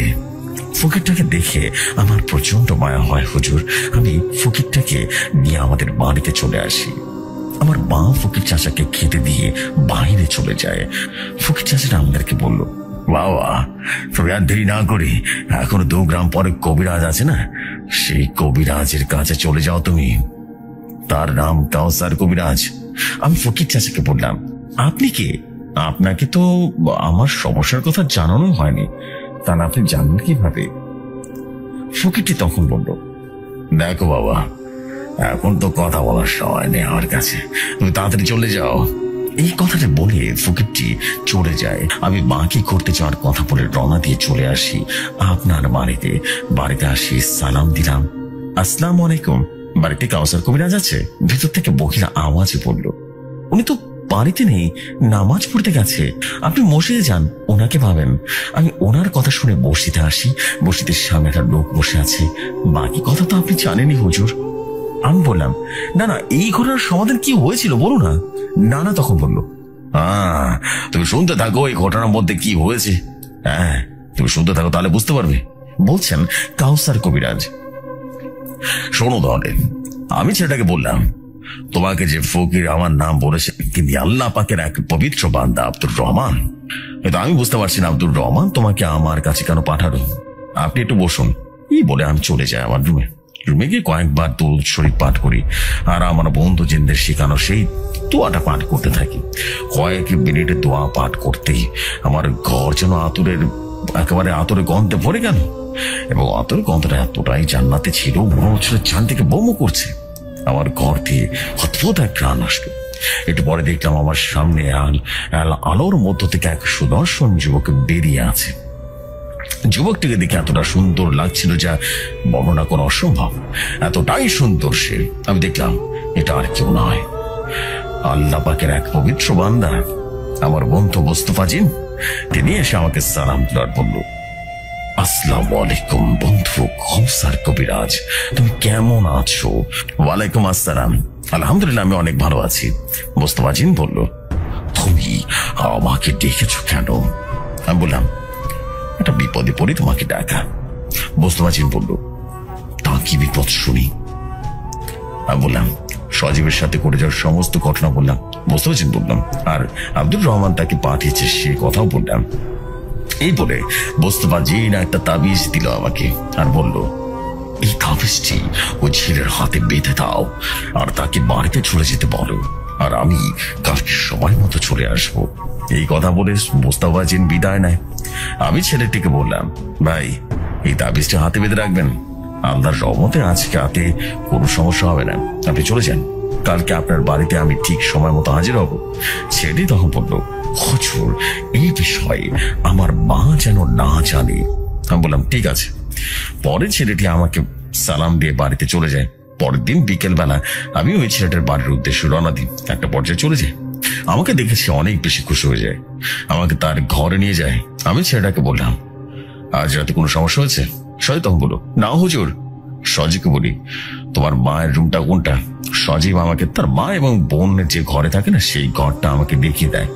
ফকিরটাকে দেখে আমার প্রচন্ড মায়া হয় হুজুর। আমি ফকিরটাকে নিয়ে আমাদের বাড়িতে চলে আসি। আমার মা ফকির চাচাকে খেতে দিয়ে বাইরে চলে যায়। ফকির চাচাটা আমাদেরকে বলল, বাবা, তুমি আর দেরি না করে এখনো 2 গ্রাম পরে কবিরাজ আছে না, সেই কবিরাজের কাছে চলে যাও তুমি। তার নাম কাউসার কবিরাজ। আমি ফকির চাচাকে বললাম, আপনি কে? আপনাকে তো আমার সমস্যার কথা জানানো হয়নি, তা না আপনি জানেন কিভাবে? ফকিরটি তখন বলল, দেখো বাবা, এখন তো কথা বলার সময় নেই আমার কাছে, তুমি তাড়াতাড়ি চলে যাও। এই কথাটা বলে ফকিরটি চলে যায়। আমি বাকি করতে যাওয়ার কথা বলে রওনা দিয়ে চলে আসি আপনার বাড়িতে। বাড়িতে আসি, সালাম দিলাম, আসসালামু আলাইকুম, বাড়িতে কাউসার কবিরাজ আছে? ভিতর থেকে বকিলা আওয়াজে বলল, উনি তো বাড়িতে নেই, নামাজ পড়তে গেছে, আপনি মসজিদে যান, ওনাকে পাবেন। আমি ওনার কথা শুনে মসজিদে আসি। মসজিদের সামনে একটা লোক বসে আছে। বাকি কথা তো আপনি জানেনই হুজুর। আমি বললাম, না না, এই ঘটনার সমাধান কি হয়েছিল বলো না। নানা তখন বলল, তুমি শুনতে থাকো এই ঘটনার মধ্যে কি হয়েছে। হ্যাঁ, তুমি শুনতে থাকো, তাহলে বুঝতে পারবে। বলছেন কাউসার কবিরাজ। শোনো তাহলে, আমি ছেলেটাকে বললাম, তোমাকে যে ফকির আমার নাম বলেছে কিন্তু আল্লাহ পাকের এক পবিত্র বান্দা আব্দুর রহমান। কিন্তু আমি বুঝতে পারছি না আব্দুর রহমান তোমাকে আমার কাছে কেন পাঠালো। আপনি একটু বসুন, এই বলে আমি চলে যাই আমার রুমে গিয়ে কয়েকবার দরুদ শরীফ পাঠ করি আর আমার বন্ধু জিনদের শেখানো সেই দোয়াটা পাঠ করতে থাকি। কয়েক মিনিটে দোয়া পাঠ করতেই আমার ঘর যেন একেবারে আতরে গন্ধে ভরে গেল, এবং আতরের গন্ধটা এতটাই জান্নাতে ছিল, মনে হচ্ছিল চারদিকে বোমও করছে। আমার ঘর থেকে অদ্ভুত এক প্রাণ আসলো। একটু পরে দেখলাম আমার সামনে আলোর মধ্য থেকে এক সুদর্শন যুবক বেরিয়ে আছে। যুবকটিকে দেখে এতটা সুন্দর লাগছিল যা বর্ণনা করা অসম্ভব, এতটাই সুন্দর সে। আমি দেখলাম এটা আর কেউ নয়, আল্লাহ পাকের এক পবিত্র বান্দা, আমার বন্ধু মোস্তফা জিন। তিনি এসে আমাকে সালাম দেওয়ার বলল, আসসালামু আলাইকুম বন্ধু কৌসার কবিরাজ, তুমি কেমন আছো? ওয়ালাইকুম আসসালাম, আলহামদুলিল্লাহ আমি অনেক ভালো আছি। মোস্তফা জিন বলল, তুমি আমাকে ডেকেছো কেন? আমি বললাম, একটা বিপদে পড়ে তোমাকে ডাকা। মোস্তফা জিন বলল, তা কি বিপদ শুনি? আমি বললাম, সজীবের সাথে করে যাওয়ার সমস্ত ঘটনা বললাম। মোস্তফা জিন বললাম, আর আব্দুর রহমান তাকে পাঠিয়েছে সে কথাও বললাম। এই বলে মোস্তফা জিন একটা তাবিজ দিল আমাকে আর বলল, এই তাবিজটি ওই ছেলের হাতে বেঁধে দাও আর তাকে বাড়িতে চলে যেতে বলো, আর আমি কালকে সময় মতো চলে আসবো। এই কথা বলে মোস্তফা জিন বিদায় নেয়। আমি ছেলেটিকে বললাম, ভাই এই তাবিজটা হাতে বেঁধে রাখবেন, আল্লাহর রহমতে আজকে হাতে কোনো সমস্যা হবে না, আপনি চলে যান, কালকে আপনার বাড়িতে আমি ঠিক সময় মতো হাজির হব। ছেলেটি তখন বলল, হুজুর এই বিষয়ে আমার মা যেন না জানে। আমি বললাম, ঠিক আছে। পরে ছেলেটি আমাকে সালাম দিয়ে বাড়িতে চলে যায়। পরের দিন বিকেল বেলা আমি ওই ছেলেটার বাড়ির উদ্দেশ্যে রওনা দিই। একটা পর্যায়ে চলে যায়, আমাকে দেখে সে অনেক বেশি খুশি হয়ে যায়, আমাকে তার ঘরে নিয়ে যায়। আমি ছেলেটাকে বললাম, আজ রাতে কোনো সমস্যা হয়েছে? সজীব তখন বলো, না হুজুর। সজীবকে বলি, তোমার মায়ের রুমটা কোনটা? সজীব আমাকে তার মা এবং বোনের যে ঘরে থাকে না সেই ঘরটা আমাকে দেখিয়ে দেয়।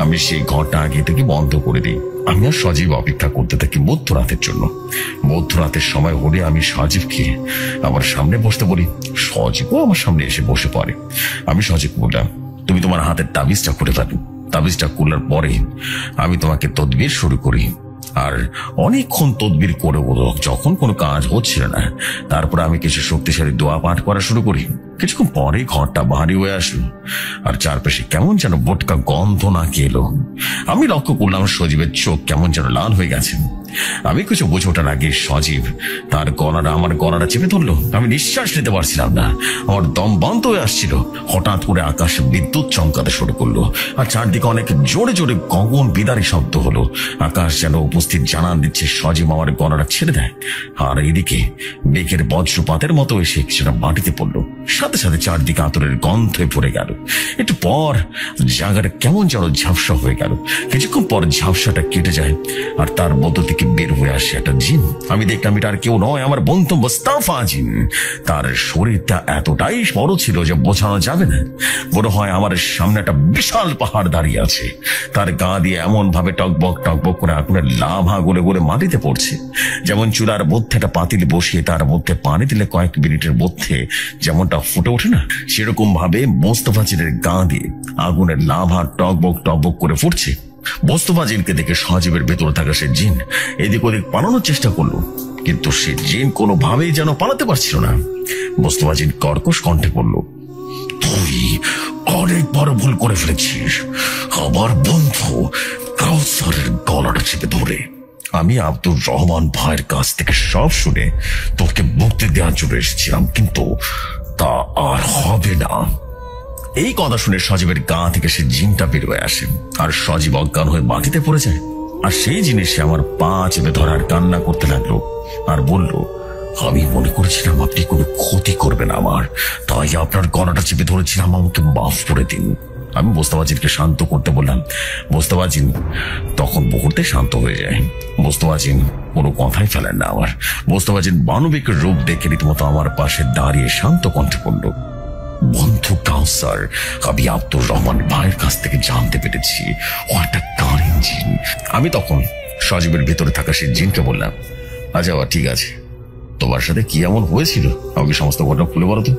আমি সেই ঘরটা আগে থেকে বন্ধ করে দিই। আমি আর সজীব অপেক্ষা করতে থাকি মধ্যরাতের জন্য। মধ্যরাতের সময় হলে আমি সজীবকে আমার সামনে বসতে বলি, সজীবও আমার সামনে এসে বসে পড়ে। আমি সজীবকে বললাম, তুমি তোমার হাতের তাবিজটা খুলে ফেলো। তাবিজটা খুলার পরে আমি তোমাকে তদবির শুরু করি, আর অনেকক্ষণ তদবির করে যখন কোনো কাজ হচ্ছিল না, তারপর আমি কিছু শক্তিশালী দোয়া পাঠ করা শুরু করি। কিছুক্ষণ পরে ঘরটা ভারী হয়ে আসলো আর চারপাশে কেমন যেন বোটকা গন্ধ নাকি এলো। আমি লক্ষ্য করলাম সজীবের চোখ কেমন যেন লাল হয়ে গেছে। আমি কিছু বুঝে ওঠার আগে সজীব তার গলাটা আমার গলাটা চেপে ধরলো। আমি নিঃশ্বাস নিতে পারছিলাম না, আমার দম বন্ধ হয়ে আসছিল। হঠাৎ করে আকাশে বিদ্যুৎ চমকাতে শুরু করলো আর চারদিকে অনেক জোরে জোরে গগন বিদারী শব্দ হলো। আকাশ যেন উপস্থিত জানান দিচ্ছে সজীব আমার গলাটা ছেড়ে দেয়। আর এদিকে মেঘের বজ্রপাতের মতো এসে সেটা মাটিতে পড়লো। সাথে সাথে চারদিকে আতরের গন্ধে ভরে গেল। একটু পর জায়গাটা কেমন যেন ঝাপসা হয়ে গেল। কিছুক্ষণ পর ঝাপসাটা কেটে যায় আর তার মধ্য থেকে বের হয়ে আসে একটা জিন। আমি দেখলাম এটা আর কেউ নয়, আমার বন্ধু মোস্তফা জিন। তার শরীরটা এতটাই বড় ছিল যে বোঝানো যাবে না। মনে হয় আমার সামনে একটা বিশাল পাহাড় দাঁড়িয়ে আছে। তার গা দিয়ে এমন ভাবে টকবক টকবক করে আগুনের লাভা গলে গলে মাটিতে পড়ছে, যেমন চুলার মধ্যে একটা পাতিল বসিয়ে তার মধ্যে পানি দিলে কয়েক মিনিটের মধ্যে যেমনটা ফুটে ওঠে না, সেরকম ভাবে মোস্তফা জিনের গা দিয়ে আগুনের লাভা টকবক টকবক করে ফুটছে। মোস্তফা জিনকে দেখে সজীবের ভেতরে থাকা সে জিন এদিক ওদিক পালানোর চেষ্টা করলো, কিন্তু সে জিন কোনোভাবেই যেন পালাতে পারছিল না। মোস্তফা জিন কর্কশ কণ্ঠে বলল, তুই অনেক বড় ভুল করে ফেলেছিস। আমার বন্ধু কাউসারের গলাটা চেপে ধরে আমি আব্দুর রহমান ভাইয়ের কাছ থেকে সব শুনে তোকে মুক্তি দেওয়ার জন্য এসেছিলাম, কিন্তু তা আর হবে না। এই কথা শুনে সজীবের গা থেকে সে জিনটা বের হয়ে আসে আর সজীব অজ্ঞান হয়ে মাটিতে পড়ে যায়। আর সেই জিনিসে আমার পা চেপে ধরার কান্না করতে লাগলো আর বলল, আমি মনে করেছিলাম আপনি কোনো ক্ষতি করবেন আমার, তাই আপনার গলাটা চেপে ধরেছিলাম, আমাকে মাফ করে দিন। আমি মোস্তফা জিনকে শান্ত করতে বললাম। মোস্তফা জিন তখন মুহূর্তে শান্ত হয়ে যায়। মোস্তফা জিন কোনো কথাই ফেলেন না আমার। মোস্তফা জিন মানবিক রূপ দেখে রীতিমতো আমার পাশে দাঁড়িয়ে শান্ত কণ্ঠে বলল, বন্ধু কাউসার, আমি আব্দুর রহমান ভাইয়ের কাছ থেকে জানতে পেরেছি ও একটা কারেন জিন। আমি তখন সজীবের ভেতরে থাকা সেই জিনকে বললাম, আচ্ছা ঠিক আছে, তোমার সাথে কি এমন হয়েছিল আমাকে সমস্ত ঘটনা খুলে বলো তো।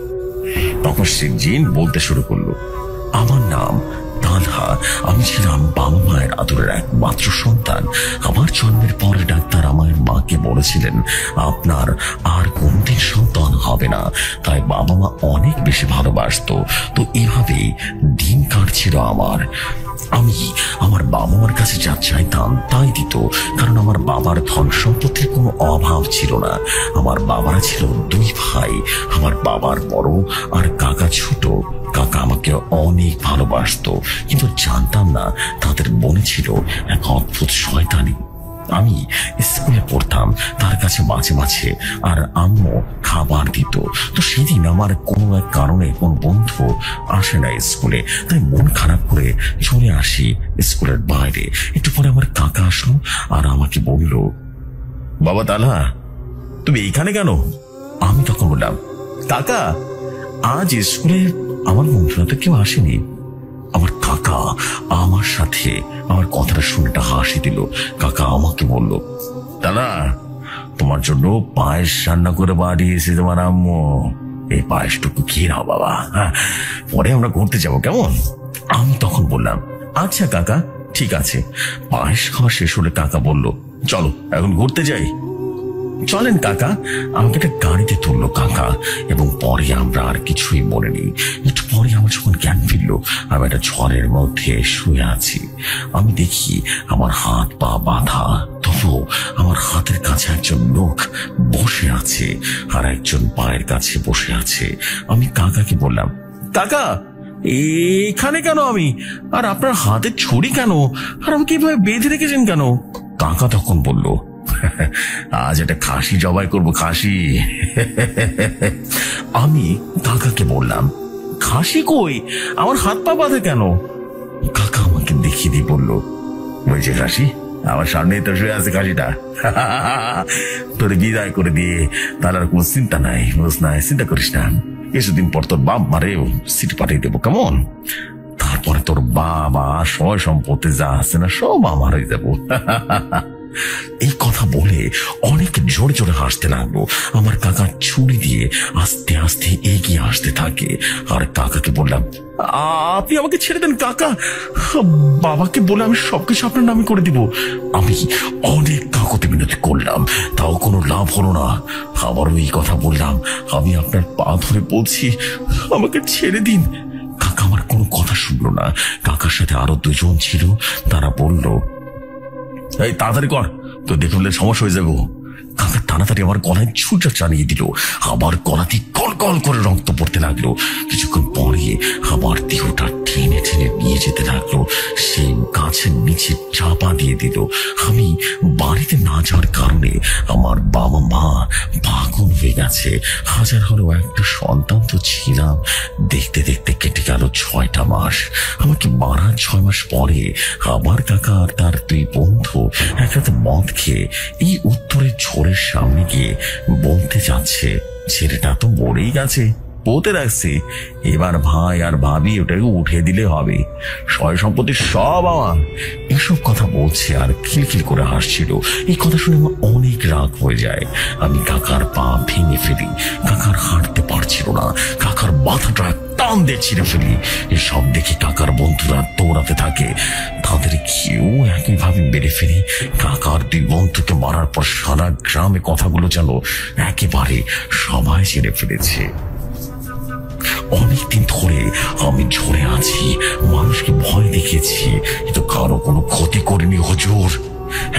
তখন সে জিন বলতে শুরু করলো, আমার নাম বাঁধা। আমি ছিলাম বাবা মায়ের আদরের একমাত্র সন্তান। আমার জন্মের পরে ডাক্তার আমার মাকে বলেছিলেন, আপনার আর কোনদিন সন্তান হবে না। তাই বাবা মা অনেক বেশি ভালোবাসতো। তো এভাবেই দিন কাটছিল আমার। আমি আমার বাবা মার কাছে যা চাইতাম তাই দিত, কারণ আমার বাবার ধন সম্পত্তির কোনো অভাব ছিল না। আমার বাবারা ছিল দুই ভাই, আমার বাবার বড় আর কাকা ছোট। কাকা আমাকে অনেক ভালোবাসতো, কিন্তু জানতাম না তাদের মনে ছিল এক অদ্ভুত শয়তানি। আমি স্কুলে পড়তাম তার কাছে মাঝে মাঝে, আর আম্মু খাবার দিত। তো সেদিন আমার কোনো এক কারণে কোন বন্ধু আসে না স্কুলে, তাই মন খারাপ করে চলে আসি স্কুলের বাইরে। একটু পরে আমার কাকা আসলো আর আমাকে বলল, বাবা তালা, তুমি এইখানে কেন? আমি তখন বললাম, কাকা, আজ স্কুলে আমার বন্ধুরা তো কেউ আসেনি। আমার কাকা আমার সাথে আমার কথাটা শুনে একটা হাসি দিল। কাকা আমাকে বলল, দাদা, তোমার জন্য পায়েস রান্না করে পাঠিয়েছে তোমার আম্মু। এই পায়েসটুকু খেয়ে নাও বাবা, পরে আমরা ঘুরতে যাবো, কেমন? আমি তখন বললাম, আচ্ছা কাকা, ঠিক আছে। পায়েস খাওয়া শেষ হলে কাকা বলল, চলো এখন ঘুরতে যাই। চলেন কাকা। আমাকে একটা গাড়িতে তুললো কাকা, এবং পরে আমরা আর কিছুই মনে নেই। একটু পরে আমার যখন জ্ঞান ফিরলো, আমি একটা ঝড়ের মধ্যে শুয়ে আছি। আমি দেখি আমার হাত পা বাঁধা, তবু আমার হাতের কাছে একজন লোক বসে আছে আর একজন পায়ের কাছে বসে আছে। আমি কাকাকে বললাম, কাকা, এখানে কেন আমি? আর আপনার হাতে ছুরি কেন? আর আমাকে এভাবে বেঁধে রেখেছেন কেন? কাকা তখন বলল, আজ একটা খাসি জবাই করবো, খাসি। আমি কাকাকে বললাম, খাসি কই? আমার হাত পা বাঁধে কেন? কাকা আমাকে দেখিয়ে দিয়ে বলল, ওই যে খাসি, আমার সামনে তো শুয়ে আছে খাসিটা। তোর বিদায় করে দিয়ে তার আর কোনো চিন্তা নাই, বুঝ নাই, চিন্তা করিস না। কিছুদিন পর তোর বাপ মারে সিটি পাঠিয়ে দেবো, কেমন? তারপরে তোর বাবা সয় সম্পত্তি যা আছে না সব আমার হয়ে যাবো। এই কথা বলে অনেক জোরে জোরে হাসতে লাগলো। আমার কাকা ছুরি দিয়ে আস্তে আস্তে এগিয়ে আসতে থাকে। আর কাকাকে বললাম, আপনি আমাকে ছেড়ে দেন কাকা, বাবাকে বলে আমি সবকিছু আপনার নামে করে দিব। আমি অনেক কাকুতি মিনতি করলাম, তাও কোনো লাভ হলো না। আবারও এই কথা বললাম, আমি আপনার পা ধরে বলছি, আমাকে ছেড়ে দিন। কাকা আমার কোনো কথা শুনলো না। কাকার সাথে আরো দুজন ছিল, তারা বলল, এই তাড়াতাড়ি কর, তো দেখে ফেললে সমস্যা হয়ে যাবো। কাকা তাড়াতাড়ি আমার গলায় ছুঁচা চালিয়ে দিল। আমার গলাতে কল কল করে রক্ত পড়তে লাগলো। কিছুক্ষণ পরে আমার দেহটা টেনে টেনে নিয়ে যেতে লাগলো। সে গাছের নিচে চাপা দিয়ে দিল। আমি বাড়িতে না যাওয়ার কারণে আমার বাবা মা পাগল হয়ে গেছে। হাজার হলেও একটা সন্তান তো ছিলাম। দেখতে দেখতে কেটে গেল 6টা মাস। আমাকে মারার 6 মাস পরে আমার কাকা আর তার 2 বন্ধু এক রাতে মদ খেয়ে এই উত্তরের ঝোড়ের সামনে গিয়ে বলতে যাচ্ছে, ছেলেটা তো মরেই গেছে, পোতে রাখছে, এবার ভাই আর ভাবি ওটাকে উঠে দিলে হবে, সয় সম্পত্তি সব আমার। এসব কথা বলছে আর খিলখিল করে হাসছিল। এই কথা শুনে আমার অনেক রাগ হয়ে যায়। আমি কাকার পা ভেঙে ফেলি। কাকার হাঁটতে পারছিল না। কাকার মাথাটা টান দিয়ে ছিঁড়ে ফেলি। এসব দেখে কাকার বন্ধুরা দৌড়াতে থাকে। তাদের কেউ একইভাবে মেরে ফেলি। কাকার 2 বন্ধুকে মারার পর সারা গ্রামে কথাগুলো যেন একেবারে সবাই ছেড়ে ফেলেছে। অনেকদিন ধরে আমি ঝরে আছি, মানুষকে ভয় দেখিয়েছি, কিন্তু কারো কোনো ক্ষতি করিনি হুজুর।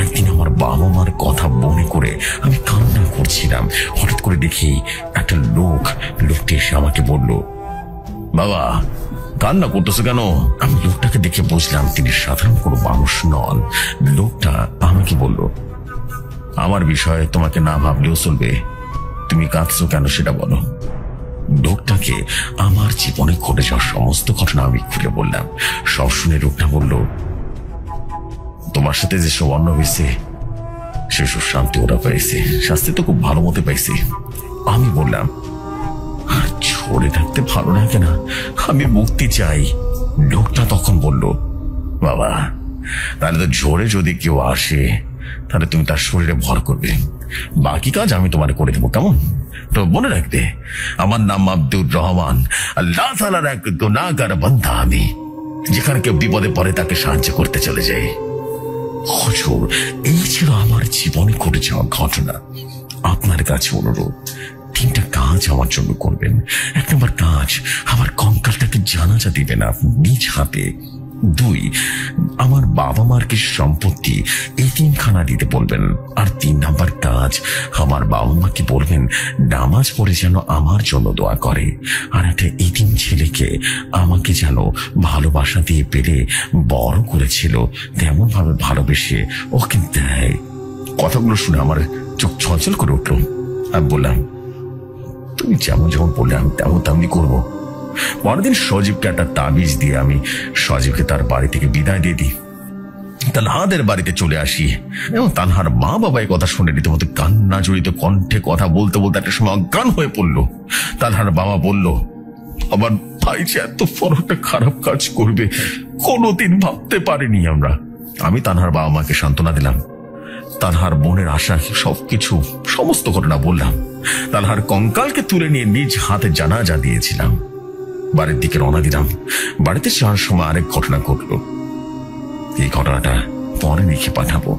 একদিন আমার বাবা মার কথা মনে করে আমি কান্না করছিলাম। হঠাৎ করে দেখি একটা লোকটি এসে আমাকে বলল, বাবা, কান্না করতেছো কেন? আমি লোকটাকে দেখে বুঝলাম তিনি সাধারণ কোনো মানুষ নন। লোকটা আমাকে বলল, আমার বিষয়ে তোমাকে না ভাবলেও চলবে, তুমি কাঁদছো কেন সেটা বলো। লোকটাকে আমার জীবনে ঘটে যাওয়ার সমস্ত ঘটনা আমি খুলে বললাম। সব শুনে লোকটা বলল, তোমার সাথে যেসব অন্য হয়েছে সেসব শান্তি ওরা পাইছে, শাস্তি তো খুব ভালো মতো পাইছে। আমি বললাম, আর ছড়ে থাকতে ভালো লাগে না, আমি মুক্তি চাই। লোকটা তখন বলল, বাবা, তাহলে তো ঝড়ে যদি কেউ আসে তাহলে তুমি তার শরীরে ভর করবে, বাকি কাজ আমি তোমার করে দেবো, কেমন? তো মনে রাখবে, আমার নাম আব্দুর রহমান, আল্লাহ তাআলার এক গুনাহগার বান্দা আমি। যেখানে কেউ বিপদে পড়ে তাকে সাহায্য করতে চলে যায়। হুজুর, এই ছিল আমার জীবনে ঘটে যাওয়া ঘটনা। আপনার কাছে অনুরোধ, 3টা কাজ আমার জন্য করবেন। 1 নম্বর কাজ, আমার কঙ্কালটাকে জানাজা দিবেন আপনি নিজ হাতে। 2, আমার বাবা মার কিছু সম্পত্তি এতিমখানা দিতে বলবেন। আর 3 নম্বর কাজ, আমার বাবা মাকে বলবেন নামাজ পড়ে যেন আমার জন্য দোয়া করে। আর একটা এতিম ছেলেকে আমাকে যেন ভালোবাসা দিয়ে পেরে বড় করেছিল, তেমন ভাবে ভালোবেসে ওকে দেয়। কথাগুলো শুনে আমার চোখ ছলছল করে উঠল। আমি বললাম, তুমি যেমন যেমন বললে আমি তেমনি করবো। পরেরদিন সজীবকে একটা তাবিজ দিয়ে আমি সজীবকে তার বাড়ি থেকে বিদায় দিয়ে দিই। তানহাদের বাড়িতে চলে আসি এবং তানহার মা বাবা এই কথা শুনে রীতিমতো কান্না জড়িত কণ্ঠে কথা বলতে বলতে একটা সময় অজ্ঞান হয়ে পড়ল। তানহার বাবা বলল, আমার ভাই যে এত বড় একটা খারাপ কাজ করবে কোনোদিন ভাবতে পারিনি আমরা। আমি তানহার বাবা মাকে সান্ত্বনা দিলাম, তানহার বোনের আশা সমস্ত ঘটনা বললাম। তানহার কঙ্কালকে তুলে নিয়ে নিজ হাতে জানাজা দিয়েছিলাম। বাড়ির দিকে রওনা দিলাম। বাড়িতে যাওয়ার সময় আরেক ঘটনা ঘটল। এই ঘটনাটা পরে লিখে পাঠাবো।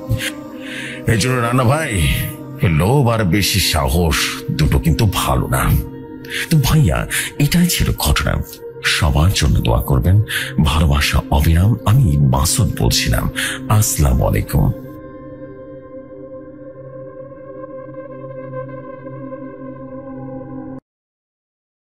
এই জন্য রানা ভাই, লোভ আর বেশি সাহস দুটো কিন্তু ভালো না। তো ভাইয়া, এটাই ছিল ঘটনা। সবার জন্য দোয়া করবেন। ভালোবাসা অবিরাম। আমি মাসুদ বলছিলাম। আসসালামু আলাইকুম।